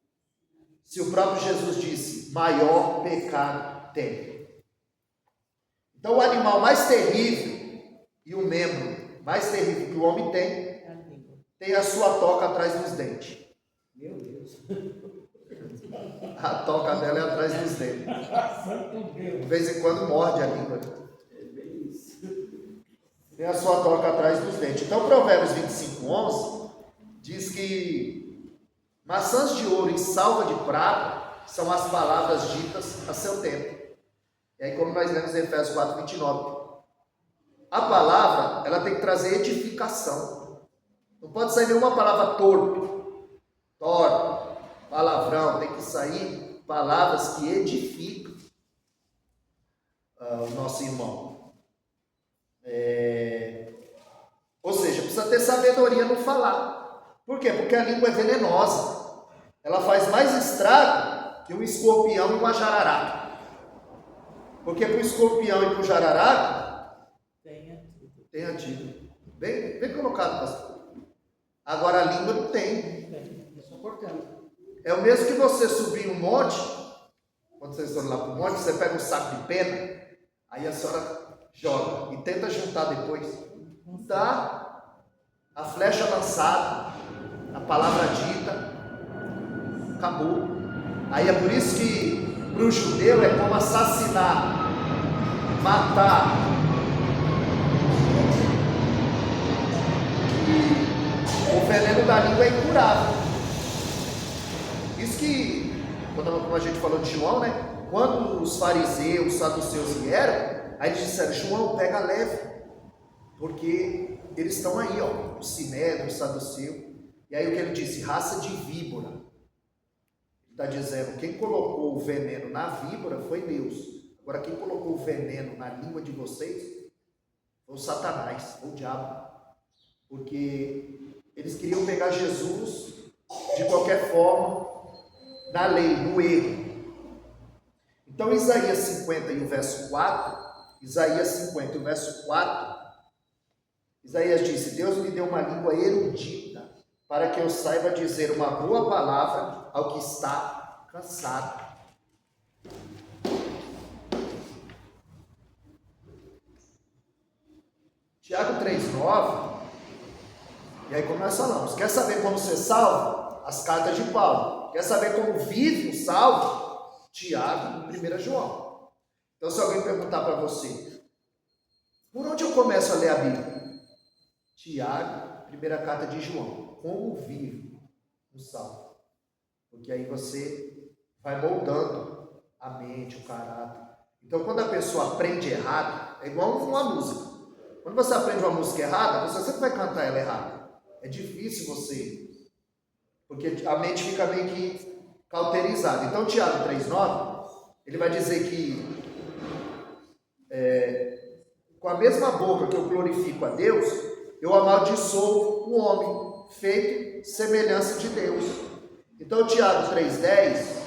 Se o próprio Jesus disse: maior pecado tem. Então, o animal mais terrível e o membro mais terrível que o homem tem a sua toca atrás dos dentes. Meu Deus. A toca dela é atrás dos dentes. De vez em quando morde a língua. Tem a sua toca atrás dos dentes. Então, Provérbios 25:11 diz que maçãs de ouro e salva de prata são as palavras ditas a seu tempo. E aí, como nós lemos em Efésios 4:29, a palavra, ela tem que trazer edificação. Não pode sair nenhuma palavra torpe, palavrão. Tem que sair palavras que edificam o nosso irmão. Ou seja, precisa ter sabedoria no falar. Por quê? Porque a língua é venenosa. Ela faz mais estrago que um escorpião e uma jararaca. Porque para o escorpião e para o jararaca tem antídoto. Bem colocado, pastor. Agora a língua não tem. É só cortando. É o mesmo que você subir um monte, quando vocês estão lá para o monte, você pega um saco de pena, aí a senhora joga e tenta juntar depois. Não dá. A flecha lançada, a palavra dita, acabou. Aí é por isso que para o judeu é como assassinar, matar. E o veneno da língua é incurável. Isso que, como a gente falou de João, né? Quando os fariseus, os saduceus vieram, aí eles disseram: João, pega leve, porque eles estão aí, ó, o sinédrio, o saduceu. E aí o que ele disse? Raça de víbora. Ele está dizendo: quem colocou o veneno na víbora foi Deus. Agora quem colocou o veneno na língua de vocês foi o Satanás, foi o diabo. Porque eles queriam pegar Jesus de qualquer forma, na lei, no erro. Então Isaías 50 e o verso 4, Isaías 50 e o verso 4, Isaías disse: Deus me deu uma língua erudita, para que eu saiba dizer uma boa palavra ao que está cansado. Tiago 3,9, e aí como nós falamos, quer saber como ser salvo? As cartas de Paulo. Quer saber como vive o salvo? Tiago, 1 João. Então se alguém perguntar para você, por onde eu começo a ler a Bíblia? Tiago, primeira carta de João. Como vive o salvo? Porque aí você vai moldando a mente, o caráter. Então quando a pessoa aprende errado, é igual uma música. Quando você aprende uma música errada, você sempre vai cantar ela errada. É difícil você, porque a mente fica meio que cauterizada. Então Tiago 3,9, ele vai dizer que com a mesma boca que eu glorifico a Deus, eu amaldiçoo o homem, feito semelhança de Deus. Então Tiago 3,10,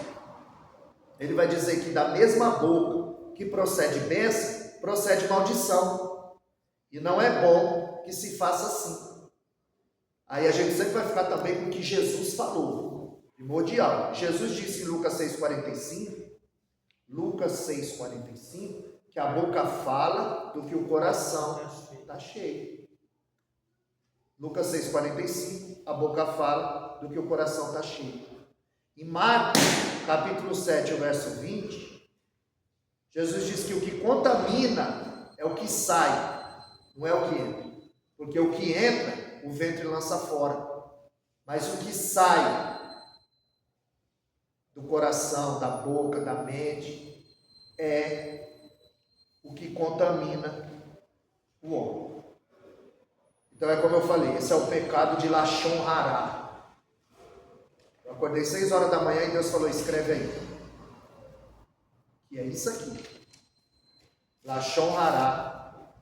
ele vai dizer que da mesma boca que procede bênção, procede maldição. E não é bom que se faça assim. Aí a gente sempre vai ficar também com o que Jesus falou, primordial. Jesus disse em Lucas 6,45, que a boca fala do que o coração está cheio. Lucas 6,45, a boca fala do que o coração está cheio. Em Marcos, capítulo 7, o verso 20, Jesus diz que o que contamina é o que sai, não é o que entra. Porque o que entra, o ventre lança fora. Mas o que sai do coração, da boca, da mente, é o que contamina o homem. Então é como eu falei, esse é o pecado de Lashon Hará. Eu acordei 6 horas da manhã e Deus falou: escreve aí. E é isso aqui. Lashon Hará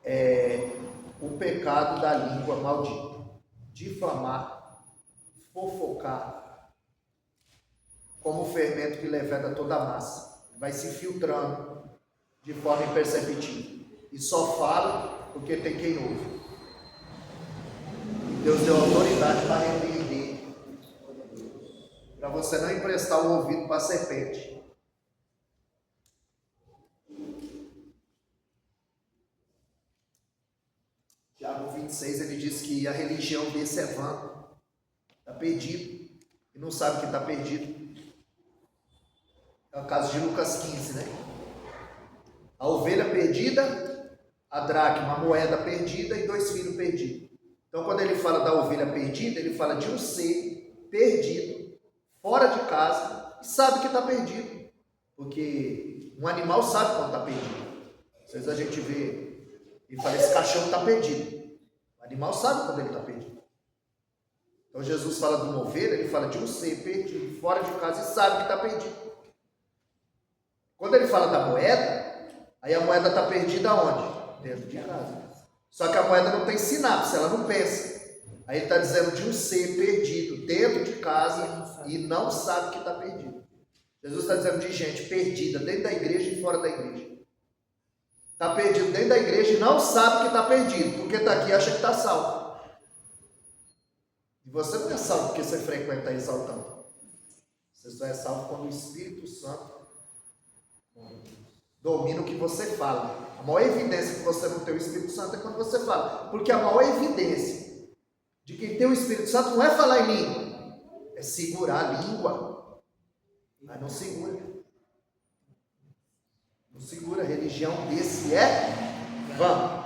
é o pecado da língua maldita. Difamar, fofocar, como o fermento que leveda toda a massa. Vai se filtrando de forma imperceptível. E só fala porque tem quem ouve. Deus deu autoridade para repreender, para você não emprestar o ouvido para a serpente. Tiago 26, ele diz que a religião desse é vã, está perdido, e não sabe que está perdido. É o caso de Lucas 15, né? A ovelha perdida, a dracma, a moeda perdida e 2 filhos perdidos. Então, quando ele fala da ovelha perdida, ele fala de um ser perdido, fora de casa, e sabe que está perdido. Porque um animal sabe quando está perdido. Às vezes a gente vê e fala: esse cachorro está perdido. O animal sabe quando ele está perdido. Então, Jesus fala de uma ovelha, ele fala de um ser perdido, fora de casa, e sabe que está perdido. Quando ele fala da moeda, aí a moeda está perdida onde? Dentro de casa. Só que a moeda não tem sinapse, ela não pensa. Aí ele está dizendo de um ser perdido dentro de casa e não sabe que está perdido. Jesus está dizendo de gente perdida dentro da igreja e fora da igreja. Está perdido dentro da igreja e não sabe que está perdido, porque está aqui e acha que está salvo. E você não é salvo porque você frequenta exaltando. Você só é salvo quando o Espírito Santo domina o que você fala. A maior evidência que você não tem o Espírito Santo é quando você fala. Porque a maior evidência de quem tem o Espírito Santo não é falar em língua, é segurar a língua. Mas não segura. Não segura. A religião desse é vã.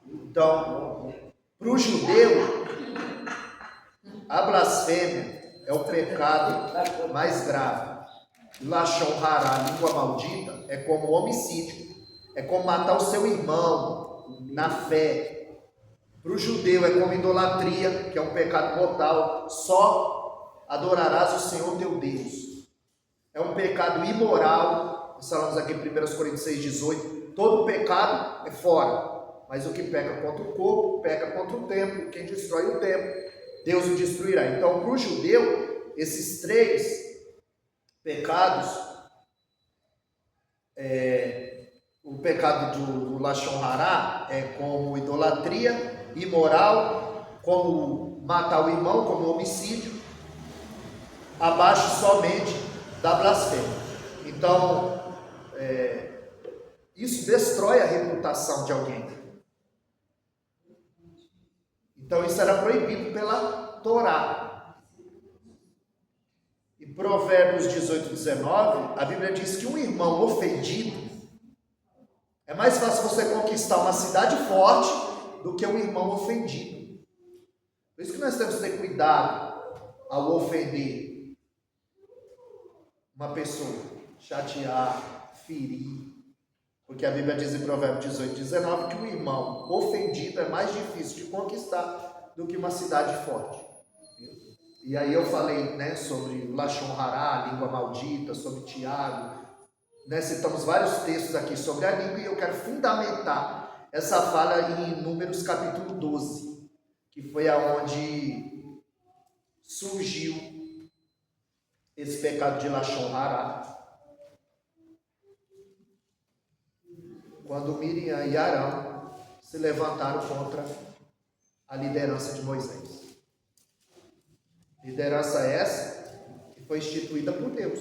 Então, para o judeu, a blasfêmia é o pecado mais grave. Lashon Hará, língua maldita, é como homicídio. É como matar o seu irmão na fé. Para o judeu é como idolatria, que é um pecado mortal. Só adorarás o Senhor teu Deus. É um pecado imoral. Nós falamos aqui em 1 Coríntios 6,18. Todo pecado é fora. Mas o que peca contra o corpo, peca contra o templo. Quem destrói o templo, Deus o destruirá. Então, para o judeu, esses três pecados, o pecado do Lashon Hará é como idolatria, imoral, como matar o irmão, como homicídio, abaixo somente da blasfêmia. Então, isso destrói a reputação de alguém. Então, isso era proibido pela Torá. Em Provérbios 18, 19, a Bíblia diz que um irmão ofendido, é mais fácil você conquistar uma cidade forte do que um irmão ofendido. Por isso que nós temos que ter cuidado ao ofender uma pessoa, chatear, ferir. Porque a Bíblia diz em Provérbios 18, 19 que o irmão ofendido é mais difícil de conquistar do que uma cidade forte. E aí eu falei, sobre Lashon Hará, língua maldita, sobre Tiago. Citamos vários textos aqui sobre a língua e eu quero fundamentar essa fala em Números capítulo 12, que foi aonde surgiu esse pecado de Lashon Hará. Quando Miriam e Arão se levantaram contra a liderança de Moisés. Liderança essa que foi instituída por Deus.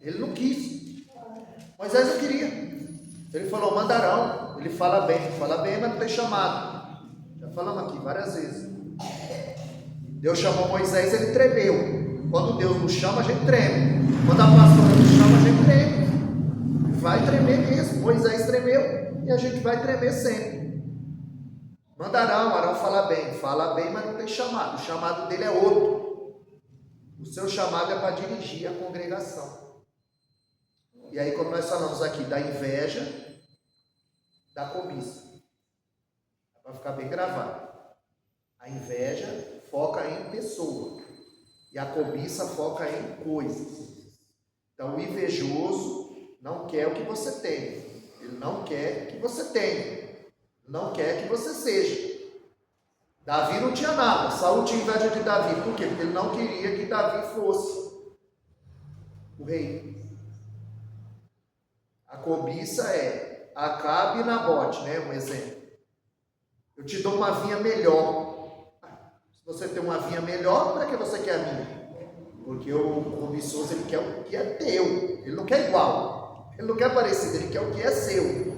Ele não quis. Moisés não queria. Ele falou, manda Arão. Ele fala bem, mas não tem chamado. Já falamos aqui várias vezes. Deus chamou Moisés, ele tremeu. Quando Deus nos chama, a gente treme. Quando a pastora nos chama, a gente treme. Vai tremer mesmo. Moisés tremeu e a gente vai tremer sempre. Manda Arão fala bem, mas não tem chamado. O chamado dele é outro. O seu chamado é para dirigir a congregação. E aí, como nós falamos aqui, da inveja, da cobiça. Para ficar bem gravado. A inveja foca em pessoa. E a cobiça foca em coisas. Então, o invejoso não quer o que você tem. Ele não quer que você tenha. Não quer que você seja. Davi não tinha nada. Saul tinha inveja de Davi. Por quê? Porque ele não queria que Davi fosse o rei. A cobiça é Acabe e Nabote, um exemplo. Eu te dou uma vinha melhor. Se você tem uma vinha melhor, para que você quer a minha? Porque o cobiçoso, ele quer o que é teu. Ele não quer igual. Ele não quer parecido, ele quer o que é seu.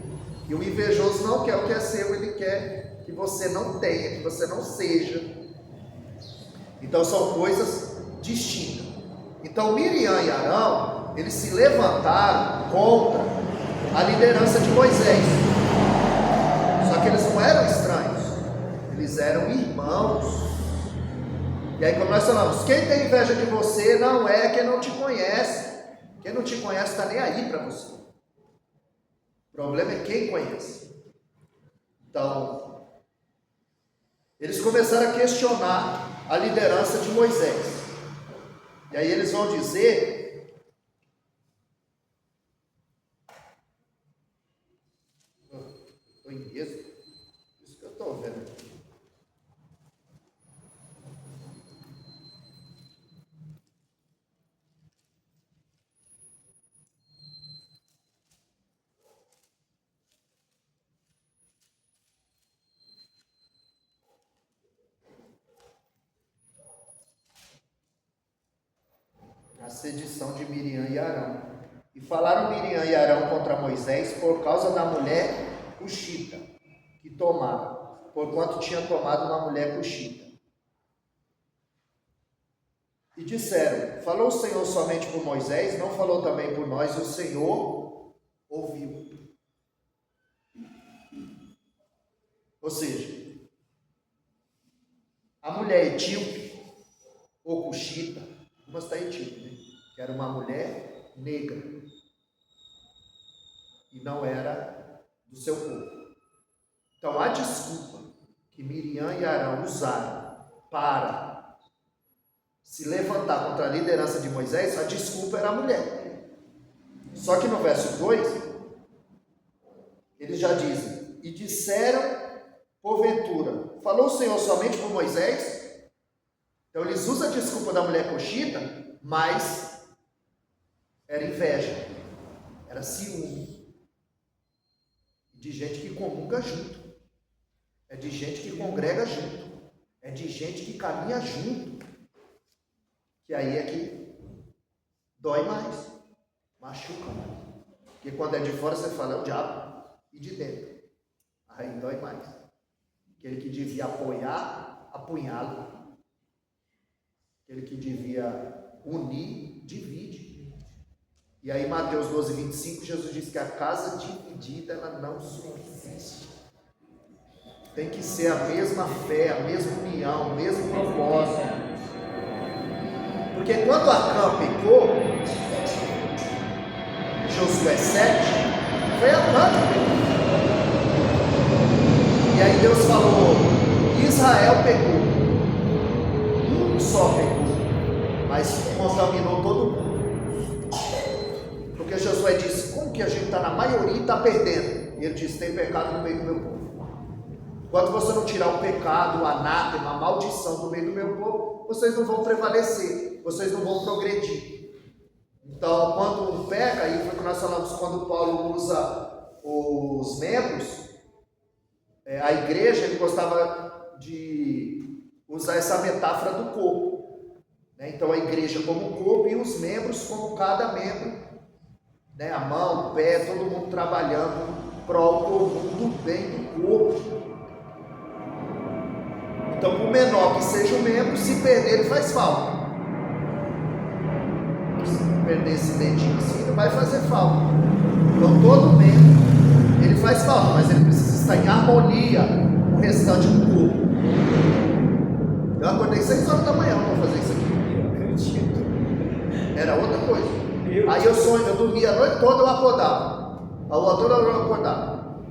E o invejoso não quer o que é seu, ele quer que você não tenha, que você não seja. Então são coisas distintas. Então Miriam e Arão, eles se levantaram contra a liderança de Moisés. Só que eles não eram estranhos, eles eram irmãos. E aí, como nós falamos, quem tem inveja de você não é quem não te conhece. Quem não te conhece está nem aí para você. O problema é quem conhece. Então, eles começaram a questionar a liderança de Moisés. E aí eles vão dizer... Estou em Êxodo. Isso que eu estou vendo aqui. sedição de Miriam e Arão. E falaram Miriam e Arão contra Moisés por causa da mulher cuxita que tomara, porquanto tinha tomado uma mulher cuxita. E disseram: falou o Senhor somente por Moisés, não falou também por nós, e o Senhor ouviu. Ou seja, a mulher etíope, ou cuxita, uma está etíope, né? Que era uma mulher negra, e não era do seu povo. Então, a desculpa que Miriam e Arão usaram para se levantar contra a liderança de Moisés, a desculpa era a mulher. Só que no verso 2, eles já dizem: e disseram, porventura, falou o Senhor somente por Moisés? Então eles usam a desculpa da mulher coxita, mas era inveja, era ciúme, de gente que comunga junto, é de gente que congrega junto, é de gente que caminha junto, que aí é que dói mais, machuca mais. Porque quando é de fora você fala é o diabo, e de dentro, aí dói mais. Aquele que devia apoiar, apunhala. Aquele que devia unir, divide. E aí Mateus 12, 25, Jesus diz que a casa dividida, ela não subsiste. Tem que ser a mesma fé, a mesma união, o mesmo propósito. Porque quando Acã pecou, Josué 7, foi Acã que pecou. E aí Deus falou: Israel pecou, um só pecou, mas contaminou todo mundo. Porque Josué disse: como que a gente está na maioria e está perdendo? E ele disse: tem pecado no meio do meu povo. Enquanto você não tirar o pecado, o anátema, a maldição do meio do meu povo, vocês não vão prevalecer, vocês não vão progredir. Então, quando um peca, aí foi o que nós falamos, quando Paulo usa os membros, a igreja, ele gostava de usar essa metáfora do corpo, né? Então a igreja como corpo e os membros como cada membro, né? A mão, o pé, todo mundo trabalhando prol do bem do corpo. Então, por menor que seja o membro, se perder, ele faz falta. Se perder esse dedinho assim, ele vai fazer falta. Então, todo membro, ele faz falta, mas ele precisa estar em harmonia com o restante do corpo. Eu acordei 6 horas da manhã para fazer isso aqui. Eu acredito. Era outra coisa. Aí eu dormia a noite toda, eu acordava. A outra hora eu acordava.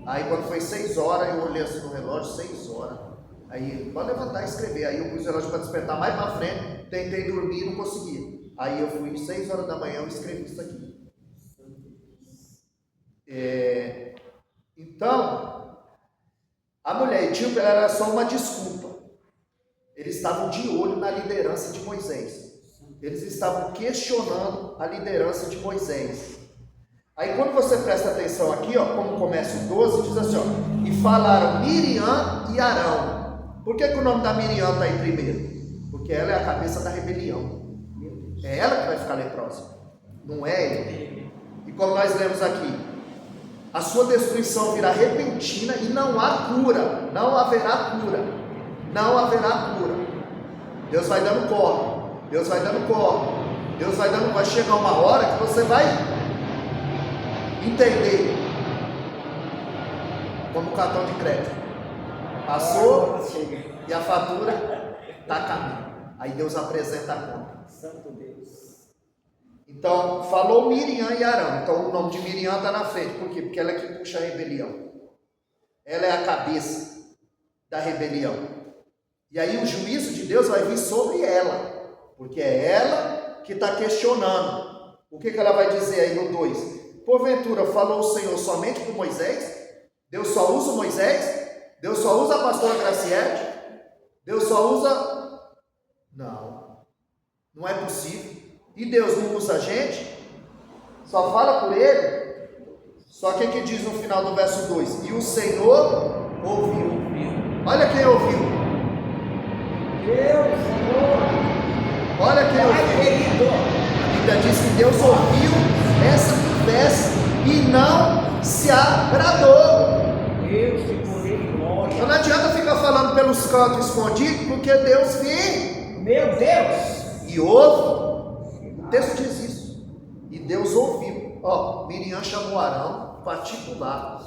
Aí quando foi 6 horas, eu olhei assim no relógio, 6 horas. Aí, pode levantar e escrever. Aí eu pus o relógio para despertar mais para frente, tentei dormir e não conseguia. Aí eu fui 6 horas da manhã e escrevi isso aqui. Então, a mulher etíope era só uma desculpa. Eles estavam de olho na liderança de Moisés. Eles estavam questionando a liderança de Moisés. Aí quando você presta atenção aqui, ó, como começa o 12, diz assim, ó, e falaram Miriam e Arão. Por que o nome da Miriam está aí primeiro? Porque ela é a cabeça da rebelião. É ela que vai ficar leprosa, não é ele. E como nós lemos aqui, a sua destruição virá repentina e não há cura, não haverá cura, não haverá cura. Deus vai dando corda, Deus vai dando corda, Deus vai dando, vai chegar uma hora que você vai entender, como cartão de crédito, passou e a fatura está a caminho, aí Deus apresenta a conta. Santo Deus. Então, falou Miriam e Arão. Então, o nome de Miriam está na frente. Por quê? Porque ela é que puxa a rebelião. Ela é a cabeça da rebelião. E aí o juízo de Deus vai vir sobre ela. Porque é ela que está questionando. O que ela vai dizer aí no 2? Porventura, falou o Senhor somente por Moisés? Deus só usa Moisés? Deus só usa a pastora Graciete? Deus só usa... Não é possível. E Deus não usa a gente? Só fala por Ele? Só que diz no final do verso 2: e o Senhor ouviu. Olha quem ouviu. Deus, Senhor. Olha quem Pai ouviu. querido. diz que Deus ouviu essa conversa e não se agradou. Deus de poder e glória. Então não adianta ficar falando pelos cantos escondidos, porque Deus vê Meu Deus. e ouve. O texto diz isso. E Deus ouviu. Ó, Miriam chamou Arão, particular,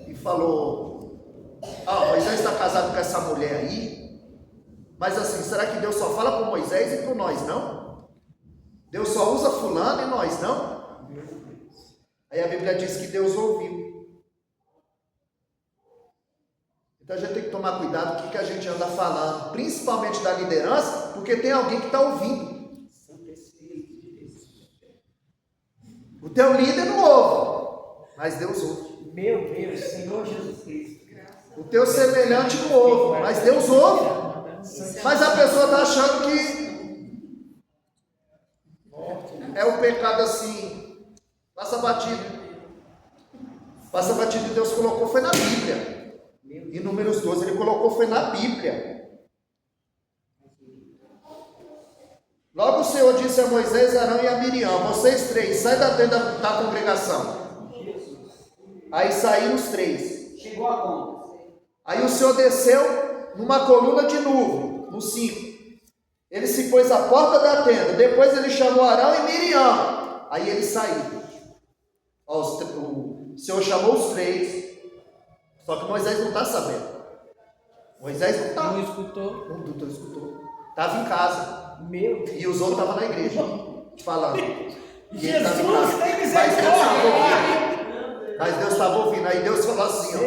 e falou: Moisés está casado com essa mulher aí. Mas assim, será que Deus só fala com Moisés e com nós não? Deus só usa fulano e nós não? Aí a Bíblia diz que Deus ouviu. Então a gente tem que tomar cuidado com o que a gente anda falando, principalmente da liderança, porque tem alguém que está ouvindo. O teu líder não ouve, mas Deus ouve. Meu Deus, Senhor Jesus Cristo. O teu semelhante não ouve, mas Deus ouve. Mas a pessoa está achando que é um pecado assim, passa batido. Passa batido, Deus colocou, foi na Bíblia. Em Números 12, ele colocou, foi na Bíblia. Logo o Senhor disse a Moisés, Arão e a Miriam: vocês três, sai da tenda da congregação. Aí saíram os três. Chegou a conta. Aí o Senhor desceu numa coluna de nuvem, no 5. Ele se pôs à porta da tenda. Depois ele chamou Arão e Miriam. Aí eles saíram. O Senhor chamou os três. Só que Moisés não está sabendo. Moisés não está. Não escutou? Não escutou. Estava em casa. Meu Deus. E os outros estavam na igreja, falando. E ele Jesus, estava em casa. tem Mas Deus estava misericórdia. ouvindo. Mas Deus estava ouvindo. Aí Deus falou assim, ó.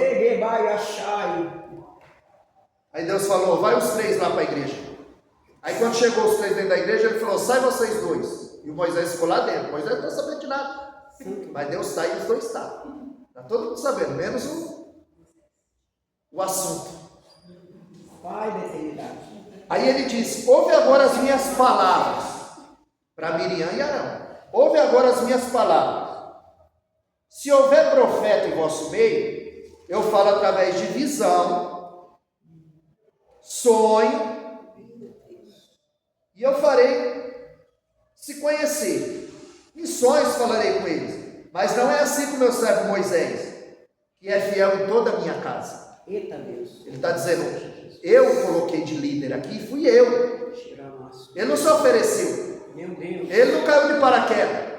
Aí Deus falou: vai os três lá para a igreja. Aí quando chegou os três dentro da igreja, ele falou: sai vocês dois. E o Moisés ficou lá dentro. Moisés não está sabendo de nada. Mas Deus está e os dois estão. Está todo mundo sabendo, menos o assunto. Pai da eternidade. Aí ele disse: ouve agora as minhas palavras. Para Miriam e Arão: ouve agora as minhas palavras. Se houver profeta em vosso meio, eu falo através de visão, sonho, e eu farei se conhecer. Em sonhos falarei com eles. Mas não é assim com o meu servo Moisés, que é fiel em toda a minha casa. Eita Deus. Ele está dizendo: eu coloquei de líder aqui, fui eu. Ele não se ofereceu. Meu Deus. Ele não caiu de paraquedas.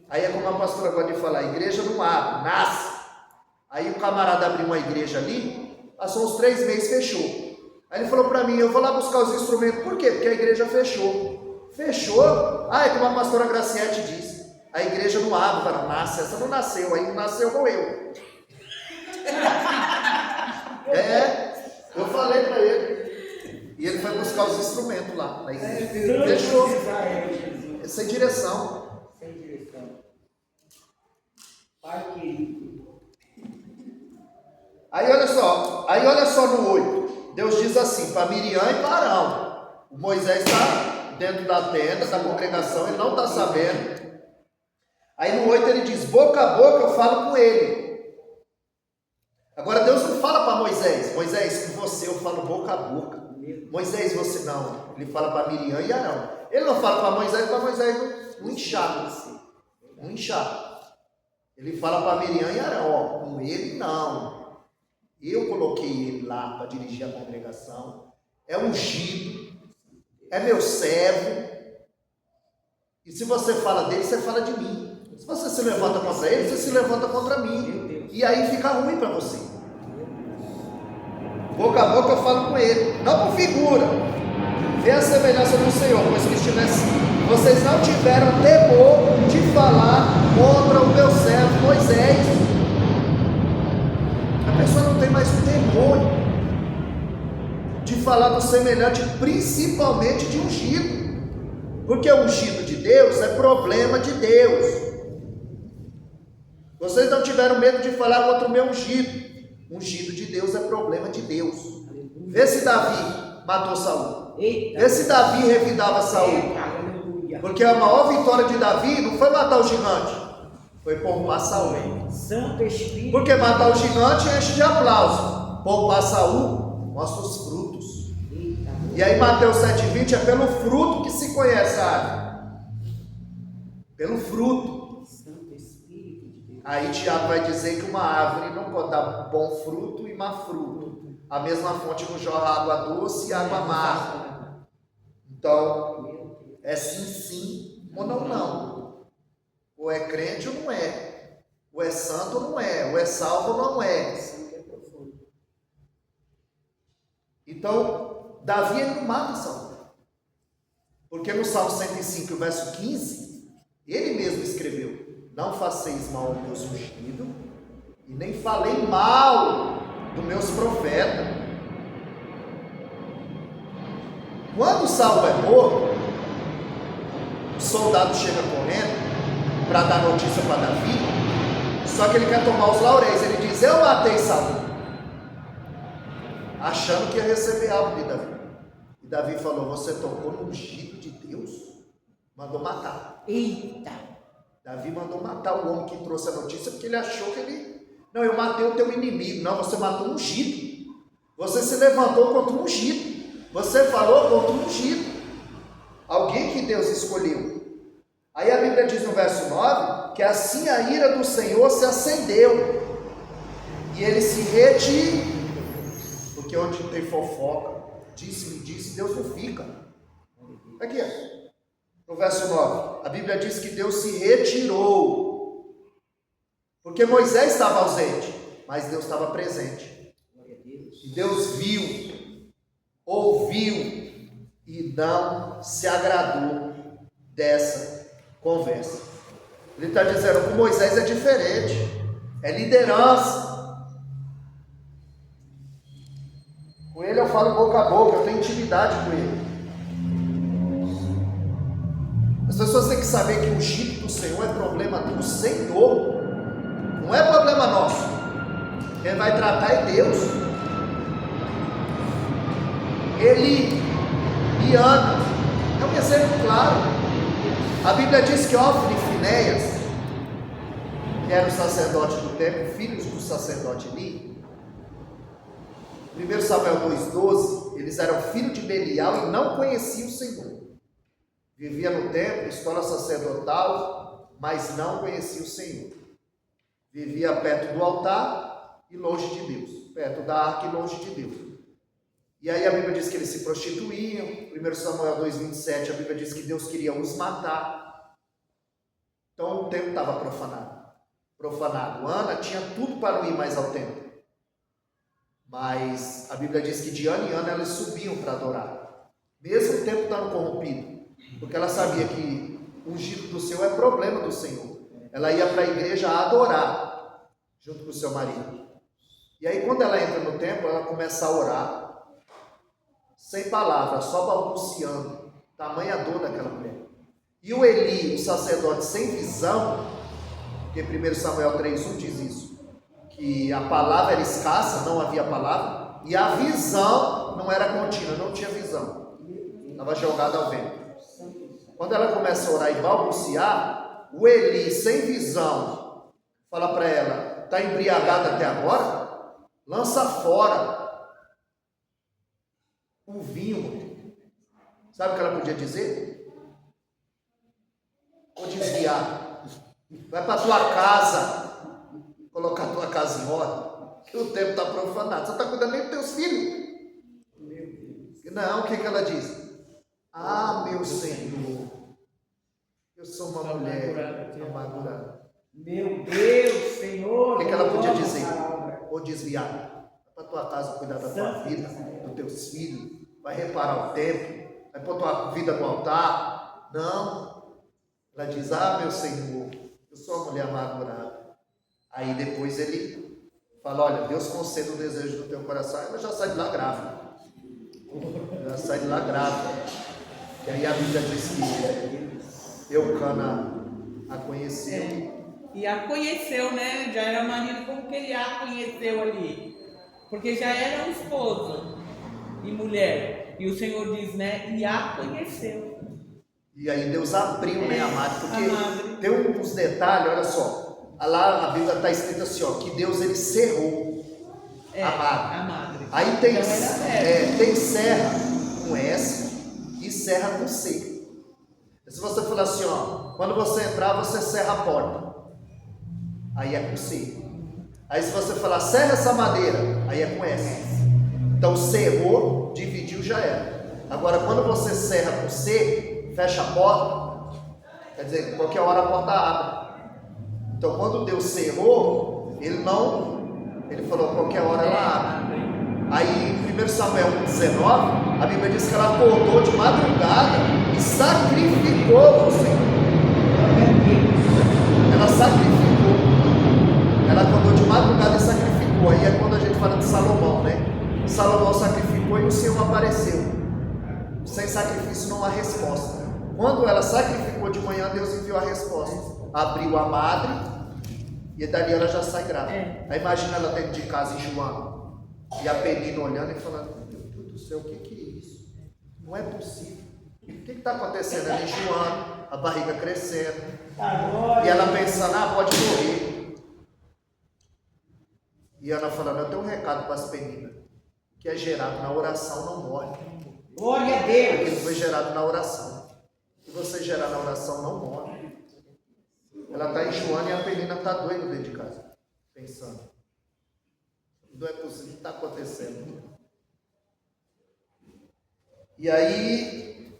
Aí é como a pastora gosta de falar: a igreja não abre, nasce. Aí o camarada abriu uma igreja ali, passou uns 3 meses, fechou. Aí ele falou para mim: eu vou lá buscar os instrumentos. Por quê? Porque a igreja fechou. Fechou? É como a pastora Graciete disse: a igreja não abre, ela nasce. Essa não nasceu, aí não nasceu com eu. Eu falei para ele. E ele foi buscar os instrumentos lá na igreja. Fechou. Sem direção. Sem direção. Pai querido. Aí olha só no 8. Deus diz assim para Miriam e para Arão. O Moisés está dentro da tenda, da congregação, ele não está sabendo. Aí no 8 ele diz: boca a boca eu falo com ele. Agora Deus não fala para Moisés: Moisés, com você eu falo boca a boca. Moisés, você não. Ele fala para Miriam e Arão. Ele não fala para Moisés não inchar. Não inchar. Ele fala para Miriam e Arão: com ele não. Eu coloquei ele lá para dirigir a congregação. É ungido. É meu servo. E se você fala dele, você fala de mim. Se você se levanta contra ele, você se levanta contra mim. E aí fica ruim para você. Boca a boca eu falo com ele. Não por figura. Vê a semelhança do Senhor. Pois que vocês não tiveram temor de falar contra o meu servo Moisés. A pessoa não tem mais temor de falar do semelhante, principalmente de ungido. Porque o ungido de Deus é problema de Deus. Vocês não tiveram medo de falar contra o meu ungido. Ungido de Deus é problema de Deus. Vê se Davi matou Saul. Vê se Davi revidava Saul. Porque a maior vitória de Davi não foi matar o gigante, foi poupar Saul. Santo Espírito. Porque matar o gigante enche de aplauso. Poupar Saul mostra os frutos. E aí Mateus 7,20 é pelo fruto que se conhece a árvore. Pelo fruto. Santo Espírito de Deus. Aí Tiago vai dizer que uma árvore não pode dar bom fruto e má fruto. A mesma fonte não jorra água doce e água amarga. Então, é sim, sim, ou não, não. Ou é crente ou não é. Ou é santo ou não é. Ou é salvo ou não é. Então, Davi ele não mata Saul. Porque no Salmo 105, verso 15, ele mesmo escreveu: não faceis mal ao meu ungido, e nem falei mal dos meus profetas. Quando Saul é morto, o soldado chega correndo para dar notícia para Davi, só que ele quer tomar os lauréis. Ele diz: eu matei Saul, achando que ia receber algo de Davi. E Davi falou: você tocou no ungido de Deus? Mandou matar. Eita! Davi mandou matar o homem que trouxe a notícia, porque ele achou que ele... não, eu matei o teu inimigo. Não, você matou o ungido. Você se levantou contra o ungido. Você falou contra o ungido. Alguém que Deus escolheu. Aí a Bíblia diz no verso 9, que assim a ira do Senhor se acendeu. E ele se retirou. Porque onde tem fofoca, disse-me, Deus não fica. Aqui, ó. No verso 9, a Bíblia diz que Deus se retirou. Porque Moisés estava ausente, mas Deus estava presente. E Deus viu, ouviu e não se agradou dessa conversa. Ele está dizendo que Moisés é diferente, é liderança. Com ele eu falo boca a boca, eu tenho intimidade com ele. As pessoas têm que saber que o ungido do Senhor é problema do Senhor, não é problema nosso. Quem vai tratar é Deus. Ele e Ana é um exemplo claro. A Bíblia diz que Ofni e Finéias, que era o sacerdote do templo, filhos do sacerdote Eli, 1 Samuel 2,12, eles eram filhos de Belial e não conheciam o Senhor. Vivia no templo, escola sacerdotal, mas não conhecia o Senhor. Vivia perto do altar e longe de Deus. Perto da arca e longe de Deus. E aí a Bíblia diz que eles se prostituíam. 1 Samuel 2,27, a Bíblia diz que Deus queria os matar. Então o templo estava profanado. Ana tinha tudo para não ir mais ao templo. Mas a Bíblia diz que de ano em ano elas subiam para adorar. Mesmo o templo estando corrompido. Porque ela sabia que o ungido do Senhor é problema do Senhor. Ela ia para a igreja adorar, junto com o seu marido. E aí quando ela entra no templo, ela começa a orar, sem palavras, só balbuciando. Tamanha dor daquela mulher. E o Eli, o sacerdote sem visão, porque 1 Samuel 3,1 diz isso, que a palavra era escassa, não havia palavra, e a visão não era contínua, não tinha visão. Estava jogada ao vento. Quando ela começa a orar e balbuciar, o Eli, sem visão, fala para ela: está embriagada até agora? Lança fora o vinho. Sabe o que ela podia dizer? Vou desviar. Vai para a tua casa, colocar a tua casa em ordem, que o templo está profanado. Você não está cuidando nem dos teus filhos. Não, o que ela diz? Ah, meu Senhor, eu sou uma mulher amargurada. Meu Deus, Senhor. O que ela podia dizer? Vou desviar. Vai para a tua casa cuidar da tua vida, dos teus filhos. Vai reparar o templo. Vai pôr tua vida no altar. Não. Ela diz: ah, meu Senhor, eu sou uma mulher amargurada. Aí depois ele fala: olha, Deus conceda o desejo do teu coração. Ela já sai de lá grávida. Já sai de lá grávida. E aí a Bíblia diz que Eucana a conheceu. E a conheceu, né? Já era marido, como que ele a conheceu ali? Porque já era um esposo e mulher. E o Senhor diz, né? E a conheceu. E aí Deus abriu, né, a madre? Porque tem uns detalhes, olha só. Lá a Bíblia está escrito assim, ó, que Deus ele cerrou a madre. Aí tem, então tem serra com S e serra com C. Se você falar assim, ó, quando você entrar, você serra a porta. Aí é com C. Aí se você falar, serra essa madeira, aí é com S. Então cerrou, dividiu, já era. Agora quando você serra com C, fecha a porta, quer dizer, qualquer hora a porta abre. Então quando Deus cerrou, ele falou, qualquer hora ela abre. Aí em 1 Samuel 19, a Bíblia diz que ela acordou de madrugada e sacrificou ao Senhor. Ela sacrificou. Ela acordou de madrugada e sacrificou. Aí é quando a gente fala de Salomão, né? Salomão sacrificou e o Senhor apareceu. Sem sacrifício não há resposta. Quando ela sacrificou de manhã, Deus enviou a resposta. Abriu a madre e dali ela já sai grávida. Aí imagina ela dentro de casa enjoando. E a Penina olhando e falando, meu Deus do céu, o que é isso? Não é possível. O que está acontecendo? Ela enjoando, a barriga crescendo. E ela pensando, pode morrer. E Ana falando, eu tenho um recado para as Peninas. O que é gerado na oração não morre. Glória a Deus. Aquilo foi gerado na oração. O que você gerar na oração não morre. Ela está enjoando e a Penina está doida dentro de casa. Pensando. Não é possível, o que está acontecendo? E aí,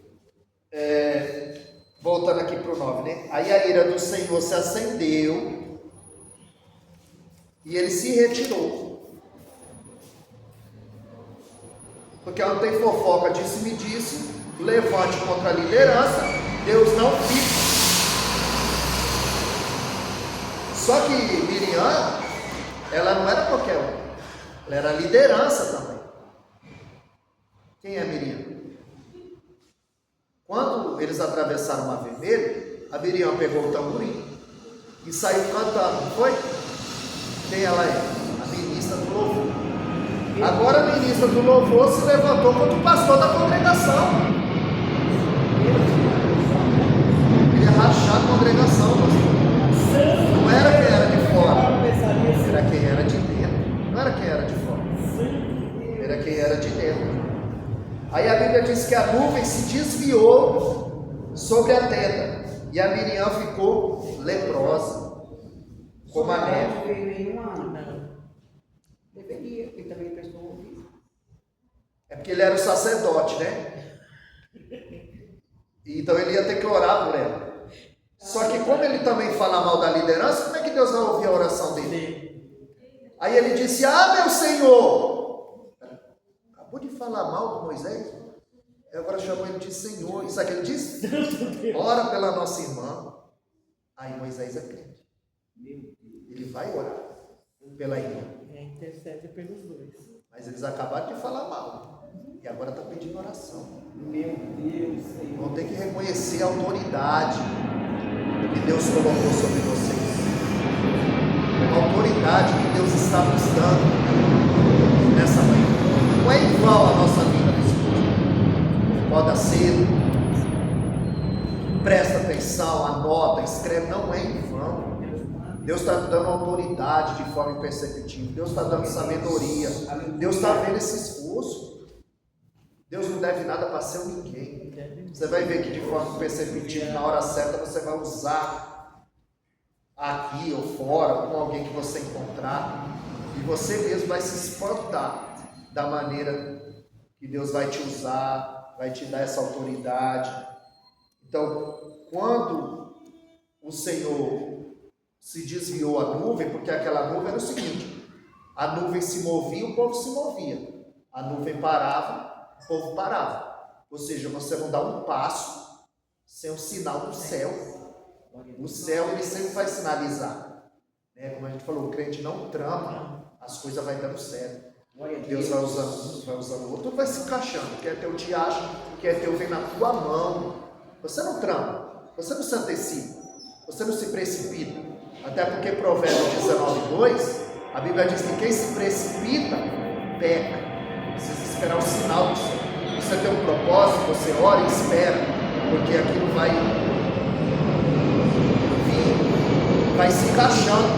voltando aqui para o 9, né? Aí a ira do Senhor se acendeu e ele se retirou. Porque não tem fofoca, disse-me-disse, levante contra a liderança, Deus não fica. Só que Miriam, ela não era qualquer um. Ela era liderança também. Quem é Miriam? Quando eles atravessaram o Mar Vermelho, a Miriam pegou o tamborim e saiu cantando, não foi? Quem ela é? A ministra do louvor. Agora a ministra do louvor se levantou contra o pastor da congregação. Ele ia rachar a congregação, pastor. Não era quem era de fora, era quem era de dentro. Não era quem era de fora, era quem era de dentro. Aí a Bíblia diz que a nuvem se desviou sobre a tenda e a Miriam ficou leprosa, como a neve. Não veio nenhum ano, não. Deveria, ele também prestou ouvido. É porque ele era o sacerdote, né? Então ele ia ter que orar por ela. Só que como ele também fala mal da liderança, como é que Deus vai ouvir a oração dele? Aí ele disse, meu Senhor. Acabou de falar mal do Moisés. Agora chamou ele de Senhor. Isso aqui ele disse? Ora pela nossa irmã. Aí Moisés é crente. Ele vai orar pela irmã. Intercede pelos dois. Mas eles acabaram de falar mal. E agora está pedindo oração. Meu Deus, Senhor. Vão ter que reconhecer a autoridade que Deus colocou sobre vocês. A autoridade que Deus está nos dando nessa manhã. Não é em vão a nossa vida nesse dia. Acorda cedo, presta atenção, anota, escreve, não é em vão. Deus está dando autoridade de forma imperceptível. Deus está dando sabedoria. Deus está vendo esse esforço. Deus não deve nada para ser ninguém. Você vai ver que de forma imperceptível, na hora certa, você vai usar aqui ou fora, com alguém que você encontrar, e você mesmo vai se espantar da maneira que Deus vai te usar, vai te dar essa autoridade. Então, quando o Senhor se desviou a nuvem, porque aquela nuvem era o seguinte, a nuvem se movia, o povo se movia, a nuvem parava, o povo parava, ou seja, você não dá um passo sem o sinal do céu. O céu ele sempre vai sinalizar, né? Como a gente falou, o crente não trama, as coisas vai dando certo. Deus vai usando o outro, tudo vai se encaixando. Quer ter o diacho, quer ter o vem na tua mão. Você não trama, você não se antecipa, você não se precipita. Até porque Provérbios 19:2, a Bíblia diz que quem se precipita, peca. Precisa esperar o sinal do céu. Você tem um propósito, você ora e espera, porque aquilo vai se encaixando.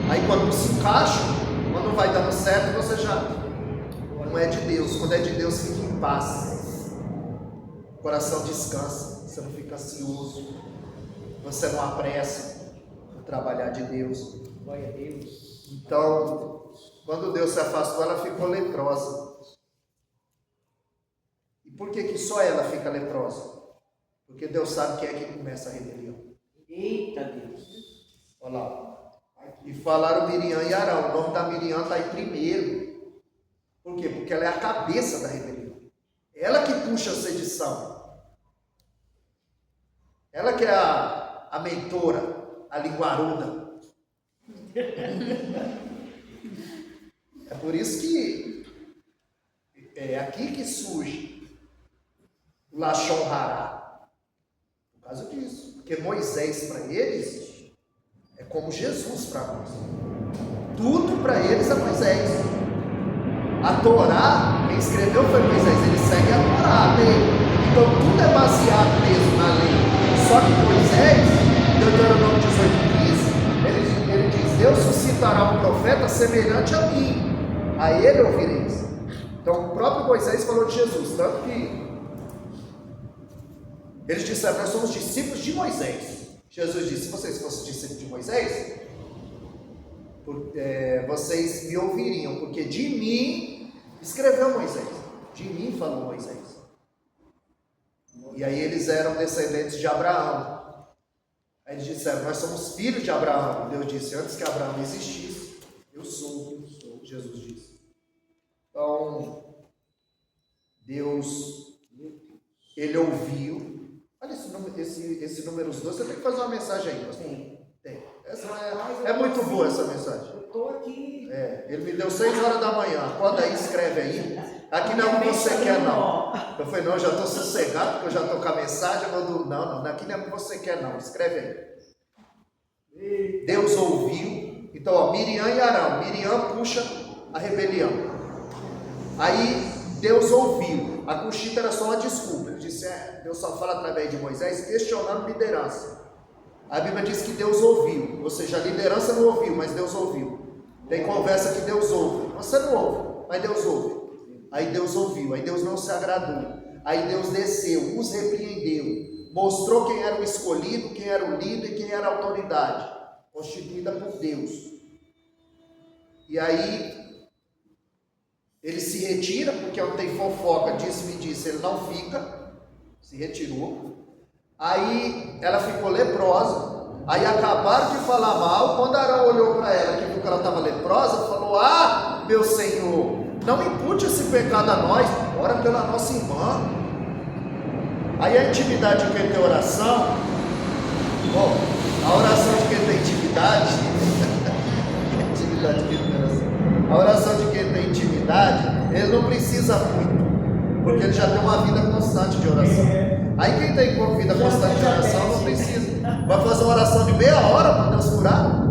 Aí quando se encaixa, quando vai dando certo, você já não é de Deus. Quando é de Deus, fique em paz. O coração descansa, você não fica ansioso, você não apressa o trabalhar de Deus. Glória a Deus. Então, quando Deus se afastou, ela ficou leprosa. E por que só ela fica leprosa? Porque Deus sabe quem é que começa a rebelião. Eita Deus. Olha lá. E falaram Miriam e Arão. O nome da Miriam está aí primeiro. Por quê? Porque ela é a cabeça da rebelião. Ela que puxa a sedição. Ela que é a mentora, a linguaruda. É por isso que é aqui que surge o Lashon Hará. Por causa disso. Porque Moisés para eles é como Jesus para nós. Tudo para eles é Moisés. A Torá, quem escreveu foi Moisés, ele segue a Torá, a lei. Então tudo é baseado mesmo na lei. Só que Moisés, Deuteronômio 18:15, ele diz: Deus suscitará um profeta semelhante a mim, a ele ouvireis. Então o próprio Moisés falou de Jesus, tanto que eles disseram: nós somos discípulos de Moisés. Jesus disse: se vocês fossem discípulos de Moisés, vocês me ouviriam, porque de mim escreveu Moisés, de mim falou Moisés. E aí eles eram descendentes de Abraão. Aí eles disseram: nós somos filhos de Abraão. Deus disse: antes que Abraão existisse, eu sou. Jesus disse. Então, Deus, ele ouviu. Olha esse número 2, você tem que fazer uma mensagem aí, pastor. Tem. Essa é muito boa essa mensagem. Eu estou aqui. Ele me deu 6 horas da manhã. Acorda aí, escreve aí. Aqui não é o que você quer, não. Eu falei: não, eu já estou sossegado, porque eu já estou com a mensagem. Não, aqui não é o que você quer, não. Escreve aí. Deus ouviu. Então, ó, Miriam e Arão. Miriam puxa a rebelião. Aí Deus ouviu. A Cuxita era só uma desculpa. Ele disse: Deus só fala através de Moisés, questionando liderança. A Bíblia diz que Deus ouviu, ou seja, a liderança não ouviu, mas Deus ouviu. Tem conversa que Deus ouve, você não ouve, mas Deus ouve. Aí Deus ouviu, aí Deus não se agradou. Aí Deus desceu, os repreendeu, mostrou quem era o escolhido, quem era o líder, quem era a autoridade, constituída por Deus. E aí ele se retira, porque não tem fofoca, disse-me disse, ele não fica, se retirou. Aí ela ficou leprosa. Aí acabaram de falar mal. Quando Arão olhou para ela, que viu que ela estava leprosa, falou: ah, meu Senhor, não impute esse pecado a nós, ora pela nossa irmã. Aí a intimidade de quem tem oração, a oração de quem tem intimidade, a oração de quem tem intimidade, ele não precisa muito, porque ele já tem uma vida constante de oração. Aí quem tem vida constante de oração não precisa. Vai fazer uma oração de meia hora para Deus curar?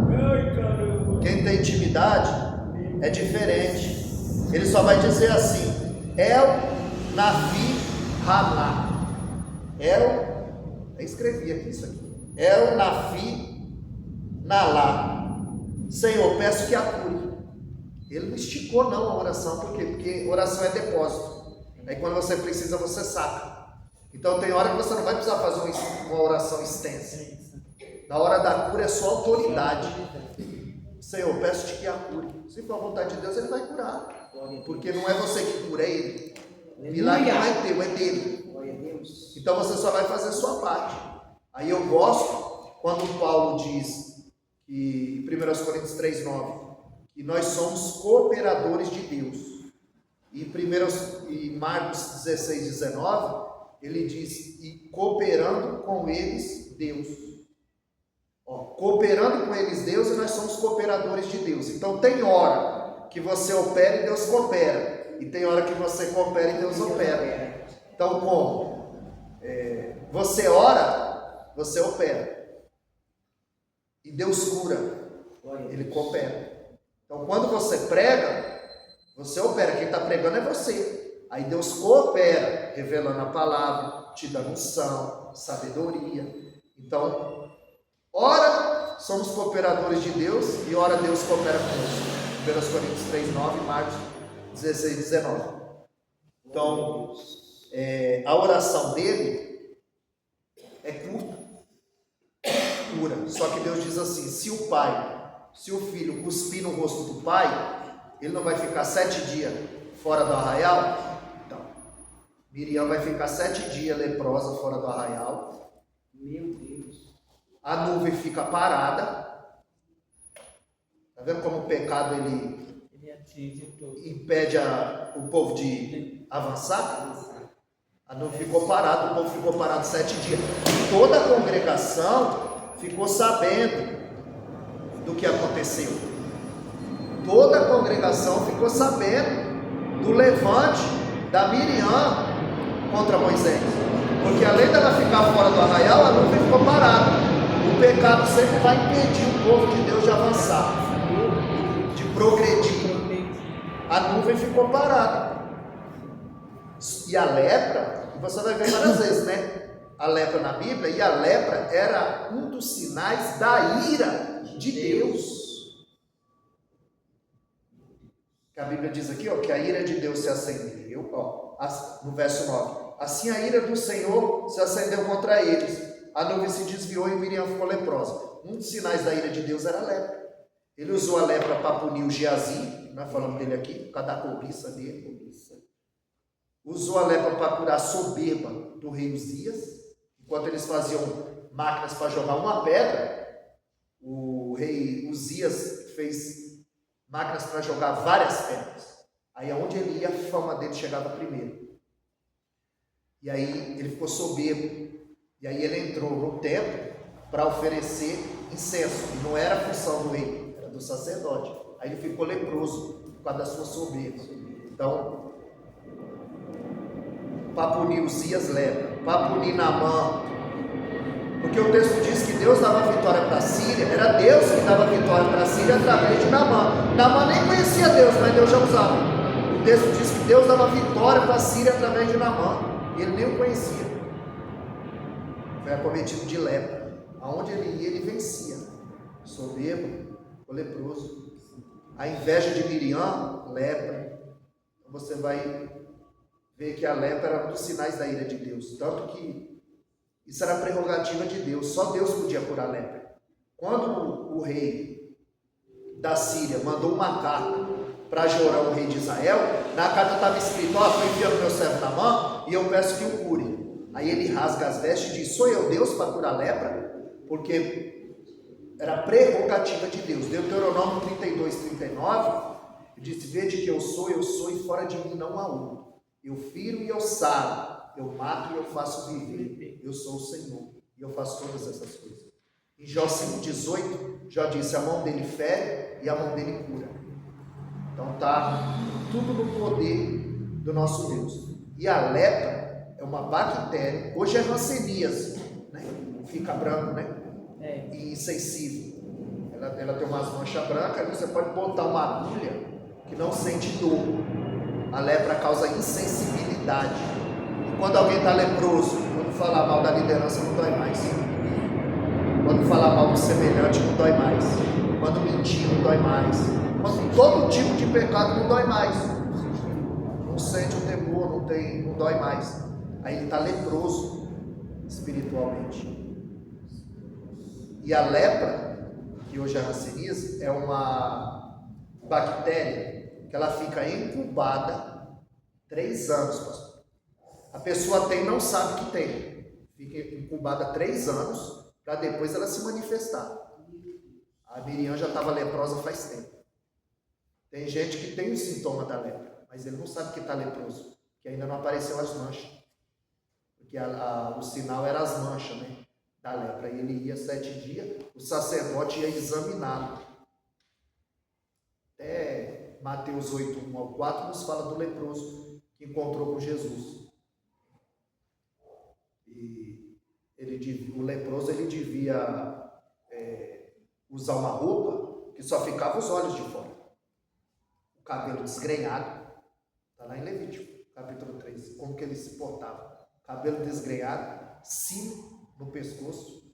Quem tem intimidade é diferente. Ele só vai dizer assim: El Navi Ramá. Eu escrevi aqui isso aqui. El Navi Nalá. Senhor, peço que a cure. Ele não esticou não a oração. Por quê? Porque oração é depósito. Aí quando você precisa, você saca. Então tem hora que você não vai precisar fazer uma oração extensa. Na hora da cura é só autoridade. Senhor, peço-te que a cure. Se for a vontade de Deus, ele vai curar. Porque não é você que cura, é ele. O milagre não é teu, é dele. Então você só vai fazer a sua parte. Aí eu gosto quando Paulo diz que, em 1 Coríntios 3:9, que nós somos cooperadores de Deus. E Marcos 16:19, ele diz: e cooperando com eles, Deus. Cooperando com eles, Deus, e nós somos cooperadores de Deus. Então tem hora que você opera e Deus coopera. E tem hora que você coopera e Deus opera. Então como? Você ora, você opera. E Deus cura. Ele coopera. Então quando você prega, você opera. Quem está pregando é você. Aí Deus coopera, revelando a palavra, te dando unção, sabedoria. Então, ora somos cooperadores de Deus e ora Deus coopera conosco. 1 Coríntios 3:9, Marcos 16:19. Então, a oração dele é curta, cura. Só que Deus diz assim, se o filho cuspir no rosto do pai, ele não vai ficar 7 dias fora do arraial? Então, Miriam vai ficar 7 dias leprosa fora do arraial. Meu Deus. A nuvem fica parada. Tá vendo como o pecado ele atinge tudo. impede o povo de avançar? A nuvem ficou parada, o povo ficou parado 7 dias. Toda a congregação ficou sabendo do que aconteceu. Toda a congregação ficou sabendo do levante da Miriam contra Moisés. Porque além dela ficar fora do arraial, a nuvem ficou parada. O pecado sempre vai impedir o povo de Deus de avançar, de progredir. A nuvem ficou parada. E a lepra, você vai ver várias vezes, né? A lepra na Bíblia, e a lepra era um dos sinais da ira de Deus. Que a Bíblia diz aqui, ó, que a ira de Deus se acendeu, ó, no verso 9. Assim a ira do Senhor se acendeu contra eles. A nuvem se desviou e Miriam ficou leprosa. Um dos sinais da ira de Deus era a lepra. Ele usou a lepra para punir o Geazi, nós falamos dele aqui, por causa da cobiça dele. Usou a lepra para curar a soberba do rei Uzias. Enquanto eles faziam máquinas para jogar uma pedra, o rei Uzias fez máquinas para jogar várias pedras. Aí aonde ele ia, a fama dele chegava primeiro. E aí ele ficou soberbo. E aí ele entrou no templo para oferecer incenso. E não era a função do rei, era do sacerdote. Aí ele ficou leproso por causa da sua soberba. Então, para punir Uzias, lepra. Para punir Naamã. Porque o texto diz que Deus dava vitória para a Síria. Era Deus que dava vitória para a Síria através de Naamã. Naamã nem conhecia Deus, mas Deus já usava. O texto diz que Deus dava vitória para a Síria através de Naamã. E ele nem o conhecia. Foi acometido de lepra. Aonde ele ia, ele vencia. Soberbo, o leproso. A inveja de Miriam, lepra. Então você vai ver que a lepra era um dos sinais da ira de Deus. Tanto que isso era prerrogativa de Deus. Só Deus podia curar a lepra. Quando o rei da Síria mandou uma carta para Jorão, o rei de Israel, na carta estava escrito, estou enviando meu servo Naamã e eu peço que o cure. Aí ele rasga as vestes e diz, sou eu Deus para curar a lepra? Porque era prerrogativa de Deus. Deuteronômio 32, 39, ele disse, vede que eu sou e fora de mim não há um. Eu firo e eu saro, eu mato e eu faço viver. Eu sou o Senhor e eu faço todas essas coisas. Em Jó 5,18, Jó disse, a mão dele fere e a mão dele cura. Então está tudo no poder do nosso Deus. E a lepra é uma bactéria, hoje é rancenias, né? Fica branco, né? E insensível. Ela tem umas manchas brancas, você pode botar uma agulha que não sente dor. A lepra causa insensibilidade. E quando alguém está leproso, quando falar mal da liderança não dói mais. Quando falar mal do semelhante não dói mais. Quando mentir não dói mais. Quando todo tipo de pecado não dói mais. Não sente o temor, não dói mais. Aí ele está leproso espiritualmente. E a lepra, que hoje é a hanseníase, é uma bactéria que ela fica incubada 3 anos, pastor. A pessoa tem, não sabe que tem. Fica incubada 3 anos para depois ela se manifestar. A Miriam já estava leprosa faz tempo. Tem gente que tem o sintoma da lepra, mas ele não sabe que está leproso, que ainda não apareceu as manchas. Porque o sinal era as manchas, né, da lepra. E ele ia 7 dias, o sacerdote ia examiná-lo. Até Mateus 8, 1 ao 4 nos fala do leproso que encontrou com Jesus. E o leproso ele devia usar uma roupa que só ficava os olhos de fora. O cabelo desgrenhado. Está lá em Levítico, capítulo 3. Como que ele se portava. Cabelo desgrenhado, sino no pescoço.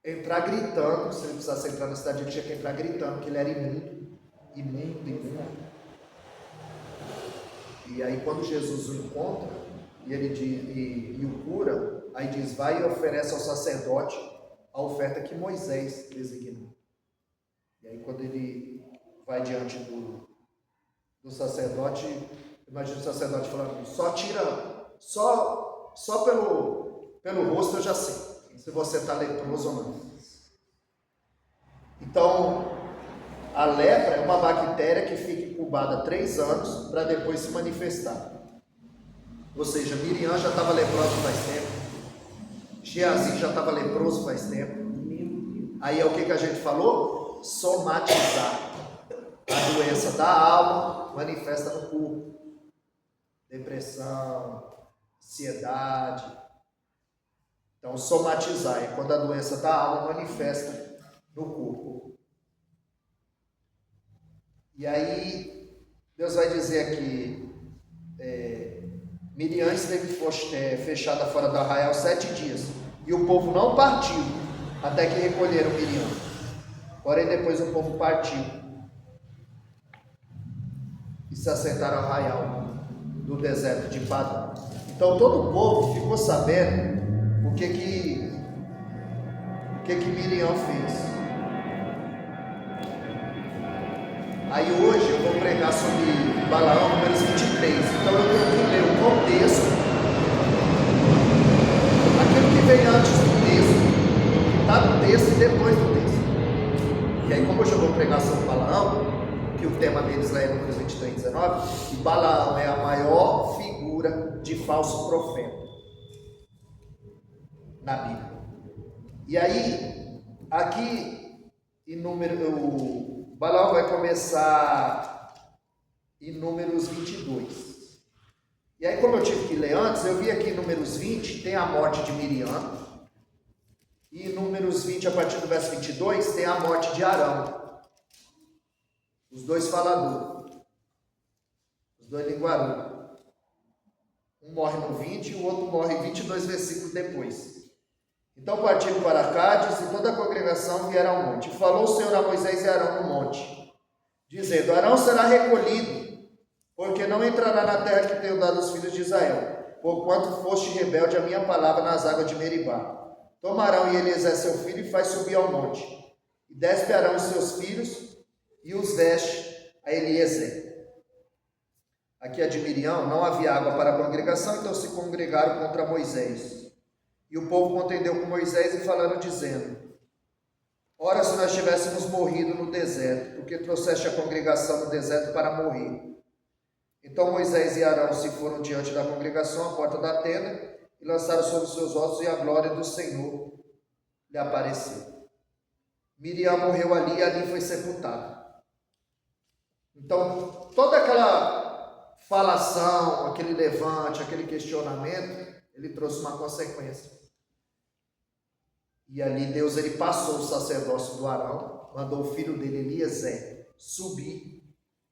Entrar gritando. Se ele precisasse entrar na cidade, ele tinha que entrar gritando que ele era imundo. Imundo. E aí quando Jesus o encontra, e ele diz, e o cura, aí diz, vai e oferece ao sacerdote a oferta que Moisés designou. E aí quando ele vai diante do sacerdote, imagina o sacerdote falando, só tira, só pelo rosto eu já sei, se você está leproso ou não. Então, a lepra é uma bactéria que fica incubada 3 anos para depois se manifestar. Ou seja, Miriam já estava leprosa faz tempo, Geazi já estava leproso faz tempo. Aí é o que a gente falou? Somatizar. A doença da alma manifesta no corpo. Depressão, ansiedade. Então, somatizar é quando a doença da alma manifesta no corpo. E aí, Deus vai dizer aqui, Miriam esteve fechada fora do arraial 7 dias, e o povo não partiu, até que recolheram Miriam. Porém, depois o povo partiu, e se assentaram ao arraial do deserto de Padã. Então, todo o povo ficou sabendo o que Miriam fez. Aí hoje eu vou pregar sobre Balaão, números 23. Então eu tenho que ler o contexto, aquilo que vem antes do texto, que está no texto e depois do texto. E aí, como hoje eu vou pregar sobre Balaão, que o tema deles lá é números 23 e 19, e Balaão é a maior figura de falso profeta na Bíblia. E aí, aqui em Balaão vai começar em Números 22. E aí, como eu tive que ler antes, eu vi aqui em Números 20, tem a morte de Miriam. E em Números 20, a partir do verso 22, tem a morte de Arão. Os dois faladores. Os dois linguarudos. Um morre no 20 e o outro morre 22 versículos depois. Então partiram para Cádiz e toda a congregação vieram ao monte. E falou o Senhor a Moisés e Arão no monte, dizendo: Arão será recolhido, porque não entrará na terra que tenho dado aos filhos de Israel, porquanto foste rebelde à minha palavra nas águas de Meribá. Toma Arão e Eliezer seu filho e faz subir ao monte. E despe Arão os seus filhos e os veste a Eliezer. Aqui a de Miriam, não havia água para a congregação, então se congregaram contra Moisés. E o povo contendeu com Moisés e falaram dizendo: ora, se nós tivéssemos morrido no deserto, porque trouxeste a congregação no deserto para morrer. Então Moisés e Arão se foram diante da congregação à porta da tenda e lançaram sobre os seus ossos, e a glória do Senhor lhe apareceu. Miriam morreu ali e ali foi sepultada. Então, toda aquela falação, aquele levante, aquele questionamento, ele trouxe uma consequência. E ali Deus passou o sacerdócio do Arão, mandou o filho dele, Eliezer, subir,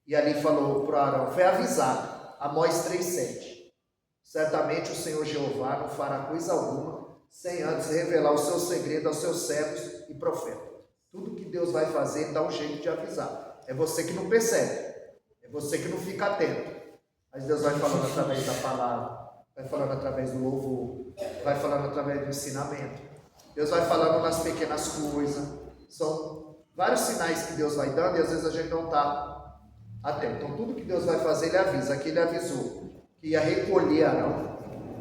e ali falou para Arão, foi avisado, Amós 3,7, certamente o Senhor Jeová não fará coisa alguma, sem antes revelar o seu segredo aos seus servos e profetas. Tudo que Deus vai fazer, ele dá um jeito de avisar. É você que não percebe, é você que não fica atento, mas Deus vai falando através da palavra, vai falando através do louvor, vai falando através do ensinamento. Deus vai falando nas pequenas coisas. São vários sinais que Deus vai dando e às vezes a gente não está atento. Então tudo que Deus vai fazer, ele avisa. Aqui ele avisou que ia recolher Arão.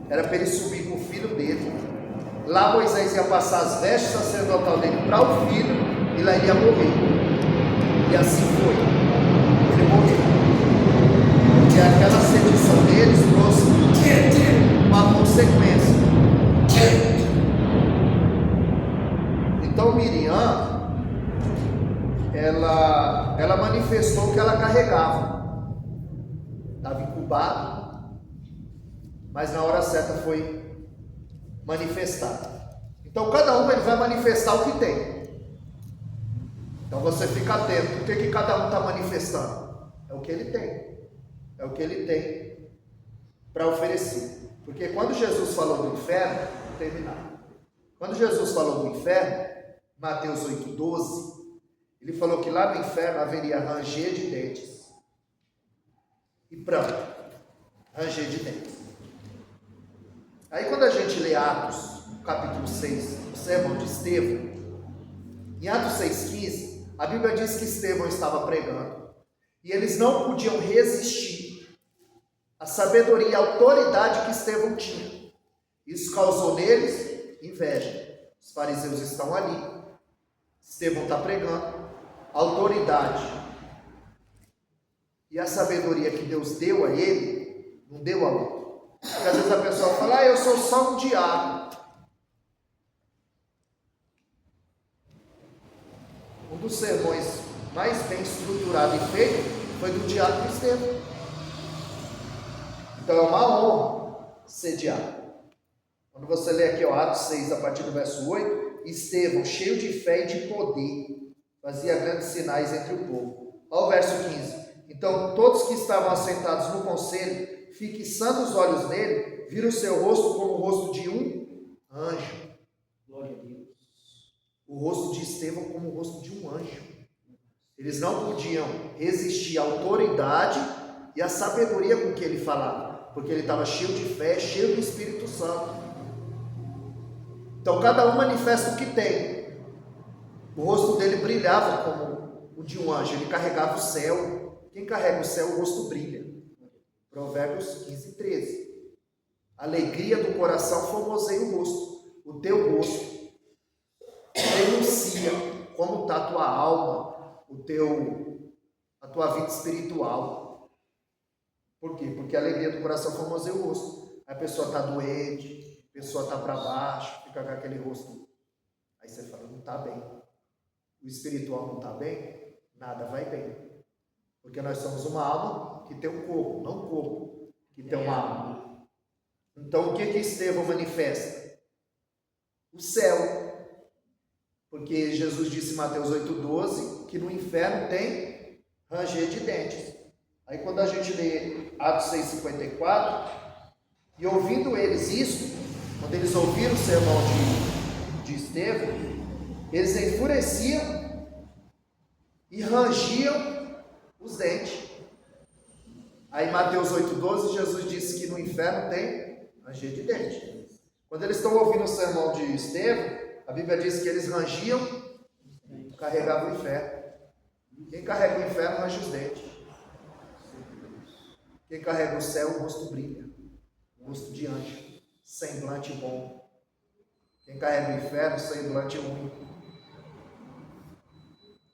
Era para ele subir com o filho dele. Lá Moisés ia passar as vestes sacerdotal dele para o filho e lá ele ia morrer. E assim foi. Ele morreu. Porque aquela sedição deles trouxe uma consequência. Então Miriam, ela manifestou o que ela carregava. Estava incubado, mas na hora certa foi manifestado. Então cada um ele vai manifestar o que tem. Então você fica atento. O que cada um está manifestando? É o que ele tem. É o que ele tem para oferecer. Porque quando Jesus falou do inferno, vou terminar. Quando Jesus falou do inferno, Mateus 8,12, ele falou que lá no inferno haveria ranger de dentes e pranto. ranger de dentes. Aí quando a gente lê Atos, capítulo 6, o sermão de Estevão, em Atos 6,15, a Bíblia diz que Estevão estava pregando e eles não podiam resistir à sabedoria e à autoridade que Estevão tinha. Isso causou neles inveja. Os fariseus estão ali, Estevão está pregando, a autoridade e a sabedoria que Deus deu a ele, não deu a outro. Porque às vezes a pessoa fala, eu sou só um diácono. Um dos sermões mais bem estruturado e feito foi do diácono Estevão. Então é uma honra ser diácono. Quando você lê aqui, Atos 6, a partir do verso 8, Estevão, cheio de fé e de poder, fazia grandes sinais entre o povo. Olha o verso 15. Então todos que estavam assentados no conselho, fixando os olhos nele, viram o seu rosto como o rosto de um anjo. Glória a Deus. O rosto de Estevão como o rosto de um anjo. Eles não podiam resistir à autoridade e à sabedoria com que ele falava, porque ele estava cheio de fé, cheio do Espírito Santo. Então cada um manifesta o que tem. O rosto dele brilhava como o de um anjo, ele carregava o céu. Quem carrega o céu, o rosto brilha. Provérbios 15, 13. Alegria do coração formoseia o rosto. O teu rosto denuncia como está a tua alma, a tua vida espiritual. Por quê? Porque a alegria do coração formoseia o rosto. A pessoa está doente, a pessoa está para baixo, fica com aquele rosto. Aí você fala, não está bem. O espiritual não está bem, nada vai bem. Porque nós somos uma alma que tem um corpo, não um corpo que tem uma alma. Então o que Estevão manifesta? O céu. Porque Jesus disse em Mateus 8,12 que no inferno tem ranger de dentes. Aí quando a gente lê Atos 6,54, e ouvindo eles isso, quando eles ouviram o sermão de Estevão, eles enfureciam e rangiam os dentes. Aí Mateus 8,12, Jesus disse que no inferno tem ranger de dentes. Quando eles estão ouvindo o sermão de Estevão, a Bíblia diz que eles rangiam, carregavam o inferno. Quem carrega o inferno range os dentes. Quem carrega o céu, o rosto brilha. O rosto de anjo, semblante bom. Quem carrega o inferno, semblante ruim.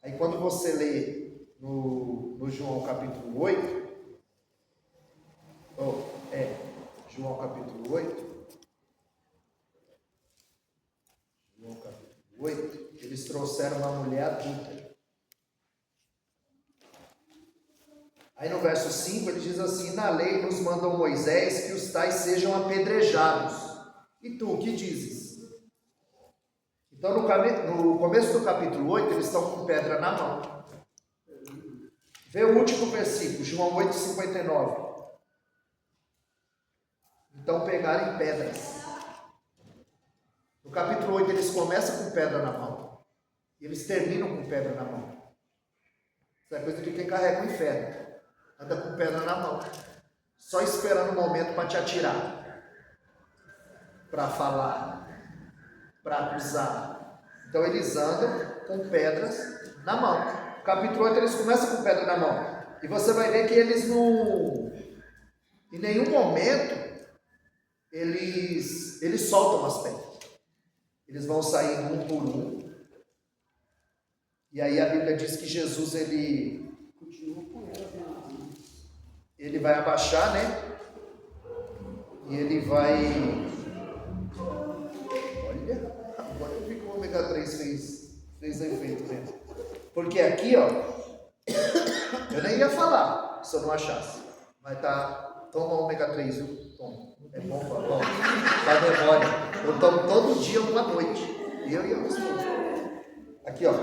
Aí quando você lê no João capítulo 8, João capítulo 8, eles trouxeram uma mulher adulta. Aí no verso 5 ele diz assim, na lei nos mandou Moisés que os tais sejam apedrejados. E tu, o que dizes? Então no começo do capítulo 8 eles estão com pedra na mão. Vê o último versículo, João 8,59. Então pegarem pedras. No capítulo 8 eles começam com pedra na mão. E eles terminam com pedra na mão. Isso é coisa de quem carrega o inferno. Anda com pedra na mão. Só esperando o momento para te atirar. Para falar. Para acusar. Então eles andam com pedras na mão. No capítulo 8 eles começam com pedra na mão. E você vai ver que eles não... Em nenhum momento eles soltam as pedras. Eles vão saindo um por um. E aí a Bíblia diz que Jesus, ele vai abaixar, né? E ele vai... Olha, agora eu vi que o ômega 3 fez efeito, gente. Porque aqui, ó, eu nem ia falar se eu não achasse. Mas tá, toma ômega 3, viu? Toma. É bom, bom. Tá memória. Eu tomo todo dia, uma noite. Eu e a minha esposa. Aqui, ó.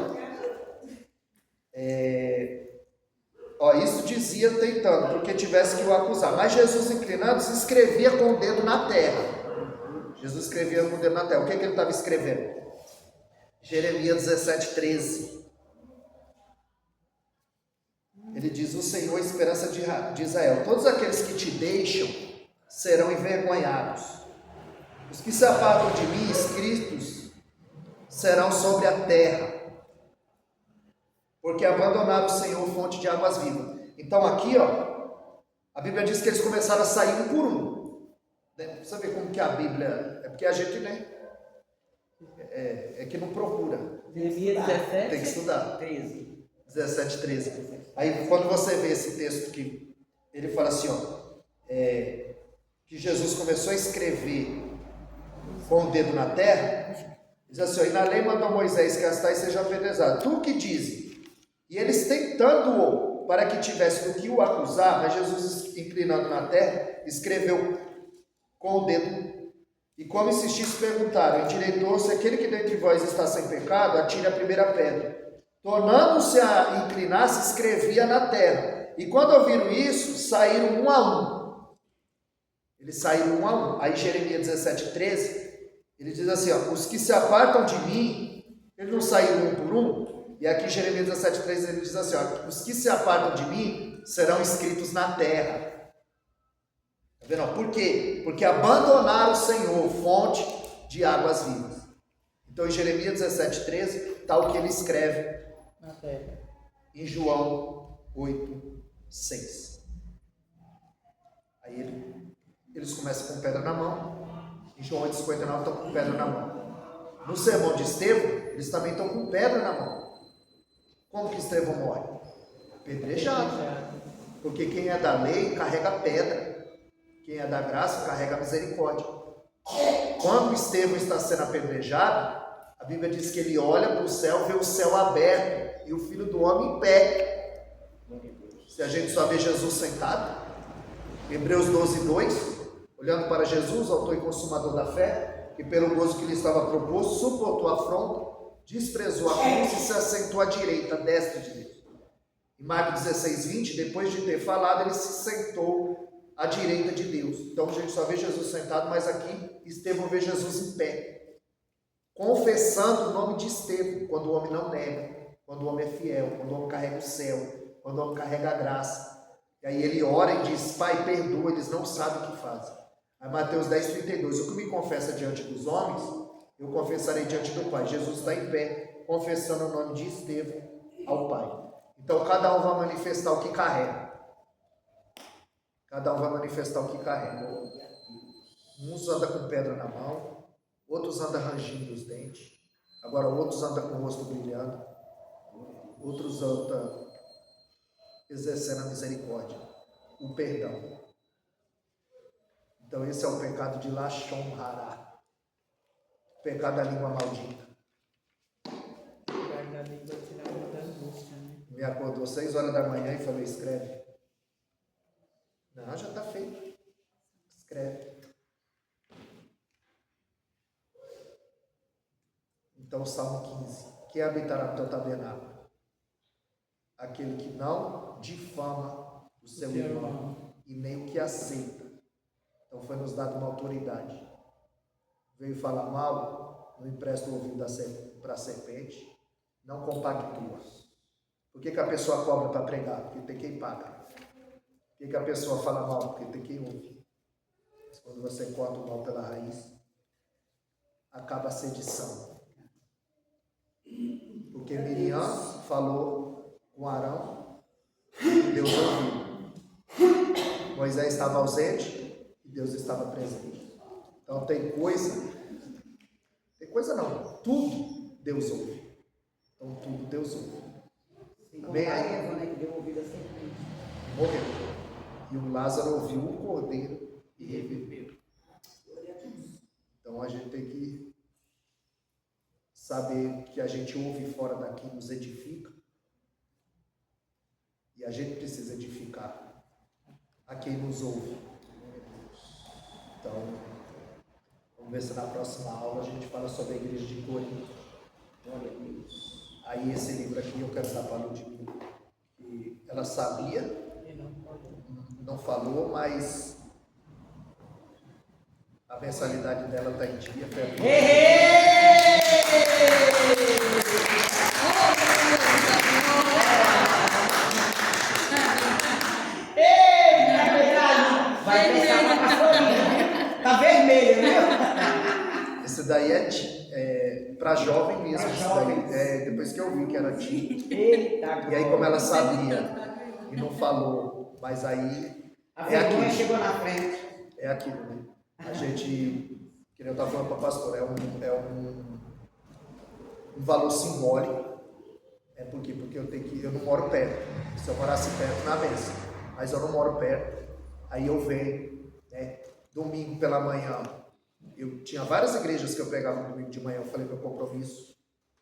Isso dizia tentando, porque tivesse que o acusar. Mas Jesus, inclinando-se, escrevia com o dedo na terra. Jesus escrevia com o dedo na terra. O que ele estava escrevendo? Jeremias 17:13. Ele diz, o Senhor, esperança de Israel. Todos aqueles que te deixam serão envergonhados. Os que se apartam de mim, escritos, serão sobre a terra, porque abandonaram o Senhor, fonte de águas vivas. Então aqui, a Bíblia diz que eles começaram a sair um por um. Você vê como que a Bíblia, é porque a gente, é que não procura. Jeremias 17, Tem que estudar. 13. 17, 13. Aí quando você vê esse texto que ele fala assim, que Jesus começou a escrever com o dedo na terra, diz assim, e na lei mandou Moisés que as tais sejam apedrejadas. Tu que dizes? E eles tentando-o para que tivesse do que o acusar, mas Jesus, inclinando na terra, escreveu com o dedo. E como insistisse, perguntaram, endireitou-se, aquele que dentre vós está sem pecado, atire a primeira pedra. Tornando-se a inclinar-se, escrevia na terra. E quando ouviram isso, saíram um a um. Eles saíram um a um. Aí Jeremias 17, 13, ele diz assim, os que se apartam de mim, eles não saíram um por um. E aqui Jeremias 17, 13, ele diz assim, os que se apartam de mim serão escritos na terra. Tá vendo? Por quê? Porque abandonaram o Senhor, fonte de águas vivas. Então em Jeremias 17, 13, está o que ele escreve Na terra. em João 8, 6. Aí eles começam com pedra na mão. Em João 8, 59 estão com pedra na mão. No sermão de Estevão, eles também estão com pedra na mão. Como que Estevão morre? Apedrejado. Porque quem é da lei carrega pedra. Quem é da graça carrega misericórdia. Quando Estevão está sendo apedrejado, a Bíblia diz que ele olha para o céu, vê o céu aberto e o Filho do Homem em pé. Se a gente só vê Jesus sentado, Hebreus 12, 2, olhando para Jesus, autor e consumador da fé, que pelo gozo que lhe estava proposto, suportou a afronta, desprezou a cruz e se assentou à direita, à destra de Deus. Em Marcos 16, 20, depois de ter falado, ele se sentou à direita de Deus. Então a gente só vê Jesus sentado, mas aqui Estevão vê Jesus em pé, confessando o nome de Estevão, quando o homem não nega, quando o homem é fiel, quando o homem carrega o céu, quando o homem carrega a graça. E aí ele ora e diz, Pai, perdoa, eles não sabem o que fazem. Aí Mateus 10, 32, o que me confessa diante dos homens, eu confessarei diante do Pai. Jesus está em pé, confessando o nome de Estevão ao Pai. Então cada um vai manifestar o que carrega. Cada um vai manifestar o que carrega. Uns andam com pedra na mão, outros andam rangindo os dentes, agora outros andam com o rosto brilhando, outros andam exercendo a misericórdia, o perdão. Então esse é o pecado de Lashon Hará. Pecado da língua maldita. Guarda a língua tirada da angústia, né? Me acordou 6 horas da manhã e falou, escreve. Não, já está feito. Escreve. Então, Salmo 15. Quem habitará no teu tabernáculo? Aquele que não difama o seu irmão e nem o que aceita. Então foi nos dado uma autoridade. Veio falar mal, não empresta o ouvido para a serpente, não compactua. Por que a pessoa cobra para pregar? Porque tem quem paga. Por que a pessoa fala mal? Porque tem quem ouve. Mas quando você corta o mal pela raiz, acaba a sedição. Porque Miriam falou com Arão e Deus ouviu. Moisés estava ausente e Deus estava presente. Então tem coisa não, tudo Deus ouve. Então tudo Deus ouve. Amém? A Eva, né, que deu ouvido a serpente. Morreu. E o Lázaro ouviu o cordeiro e reviveu. Então a gente tem que saber que a gente ouve fora daqui nos edifica. E a gente precisa edificar a quem nos ouve. Então, vamos ver se na próxima aula a gente fala sobre a igreja de Corinto. Glória a Deus. Aí esse livro aqui eu quero dar para a Ludmilla, que ela sabia, não falou, mas a mensalidade dela está em dia. Vai pensar na pastorina. Esse daí é para jovem mesmo. Pra Esse jovem. daí, depois que eu vi que era teen. Eita, E aí, como ela sabia e não falou, mas aí a é vergonha aquilo. chegou na frente. É aquilo, né? A gente, que eu estava falando para a pastora, é um valor simbólico. É por quê? Porque eu não moro perto. Se eu morasse perto, na benção. Mas eu não moro perto. Aí eu venho, né? Domingo pela manhã. Eu tinha várias igrejas que eu pegava no domingo de manhã. Eu falei meu compromisso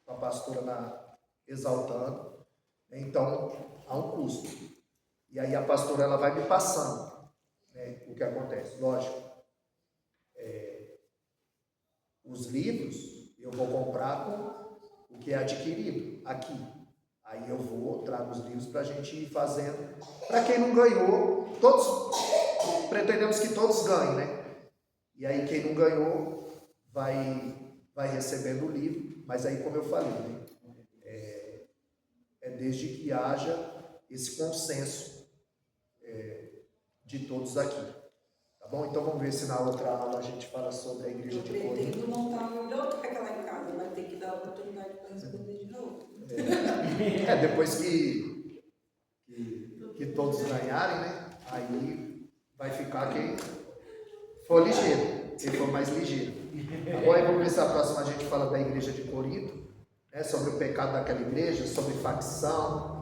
com a pastora exaltando. Então, há um custo. E aí a pastora ela vai me passando, né, o que acontece. Lógico, os livros eu vou comprar com o que é adquirido aqui. Aí eu trago os livros para a gente ir fazendo. Para quem não ganhou, pretendemos que todos ganhem, né? E aí quem não ganhou vai recebendo o livro. Mas aí, como eu falei, né? Desde que haja esse consenso de todos aqui. Tá bom? Então vamos ver se na outra aula a gente fala sobre a igreja de Corinto. Eu pretendo montar uma biblioteca lá em casa, vai ter que dar oportunidade para responder de novo. Depois que todos ganharem, né? Aí vai ficar quem for ligeiro, quem for mais ligeiro. Tá bom? Aí vamos ver se a próxima a gente fala da igreja de Corinto, né? Sobre o pecado daquela igreja, sobre facção,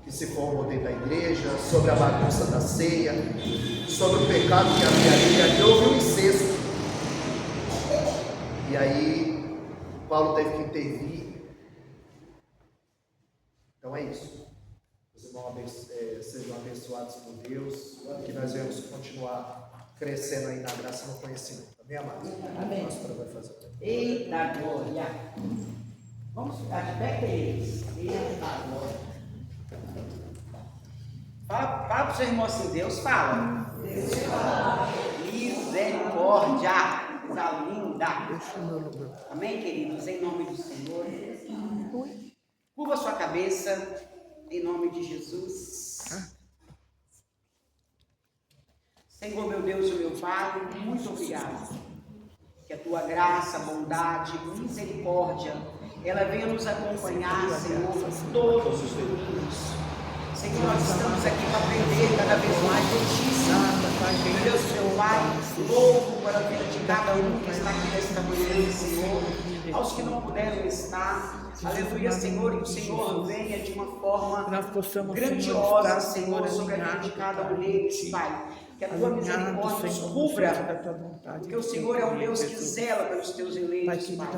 que se formou dentro da igreja, sobre a bagunça da ceia, sobre o pecado que havia ali. Ali houve um incesto. E aí Paulo teve que intervir. Então é isso. Os irmãos sejam abençoados por Deus, que nós venhamos continuar crescendo aí na graça e no conhecimento. Amém, amados? Amém. A pastora vai fazer. Eita glória. Vamos ficar de pé, queridos. Eita glória. Fala para o seu irmão assim, Deus fala. Deus fala. Misericórdia. Coisa linda. Amém, queridos? Em nome do Senhor. Curva sua cabeça, em nome de Jesus. Senhor, meu Deus e meu Pai, muito obrigado. Que a tua graça, bondade, misericórdia, ela venha nos acompanhar, Senhor, todos os domingos. Senhor, nós estamos aqui para aprender cada vez mais de Ti, Senhor. Meu Deus, meu Pai, louvo para a vida de cada um que está aqui nesta manhã, Senhor. Aos que não puderam estar, aleluia, Senhor, e que o Senhor venha de uma forma grandiosa, Senhor, sobre a vida de cada um deles, Pai. Que a tua misericórdia nos cubra, porque o Senhor é um Deus que zela pelos teus eleitos, Pai.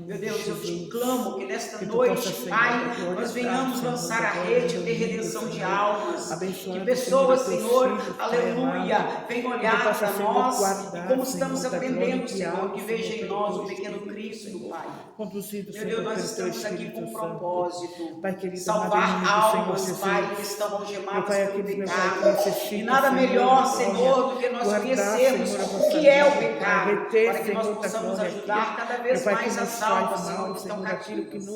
Meu Deus, eu te clamo que nesta noite, Pai, nós venhamos lançar a rede de redenção de almas. Que pessoas, Senhor, aleluia, venham olhar para nós e como estamos aprendendo, Senhor, que veja em nós o pequeno Cristo, Pai. Meu Deus, nós estamos aqui com um propósito, salvar almas, Pai, que estão algemadas pelo pecado. E nada melhor, Senhor, do que nós conhecermos o que é o pecado, para que nós possamos ajudar cada vez mais as almas, Senhor, que estão cativas.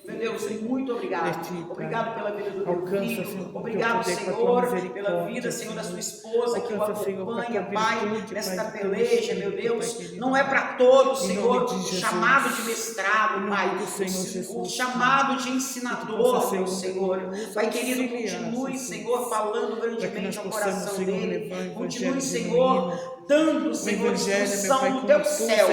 Meu Deus, muito obrigado. Obrigado pela vida do teu filho. Obrigado, Senhor, pela vida, Senhor, da sua esposa que o acompanha, Pai, nesta peleja, meu Deus. Não é para todos, Senhor, o chamado de mestrado, Pai, o chamado de ensinador, meu Senhor. Pai querido, continue, Senhor, falando grandemente ao coração dele. Continue, Senhor, dando, Senhor, instrução do teu céu,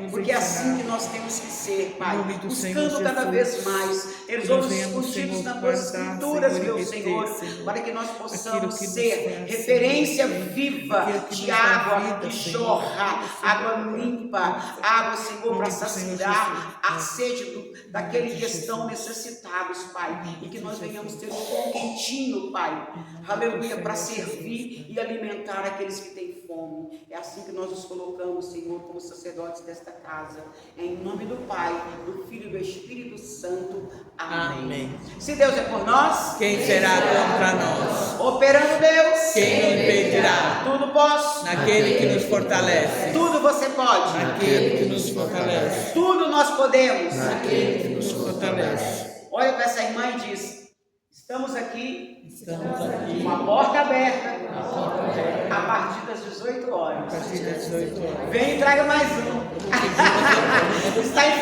porque é assim que nós temos que ser, Pai, buscando cada vez mais ter olhos escondidos nas tuas escrituras, meu Senhor, para que nós possamos ser referência viva de água que jorra, água limpa, água, Senhor, para saciar a sede daqueles que estão necessitados, Pai, e que nós venhamos ter um pão quentinho, Pai, aleluia, para servir e alimentar aqueles que têm fome. É assim que nós nos colocamos, Senhor, como sacerdotes desta casa. Em nome do Pai, do Filho e do Espírito Santo. Amém. Amém. Se Deus é por nós, quem será contra nós? Operando Deus, quem nos impedirá? Tudo posso naquele que nos fortalece. Tudo você pode naquele que nos fortalece. Tudo nós podemos naquele que nos fortalece. Olha para essa irmã e diz: estamos aqui com a porta aberta a partir das 18 horas. Vem e traga mais um.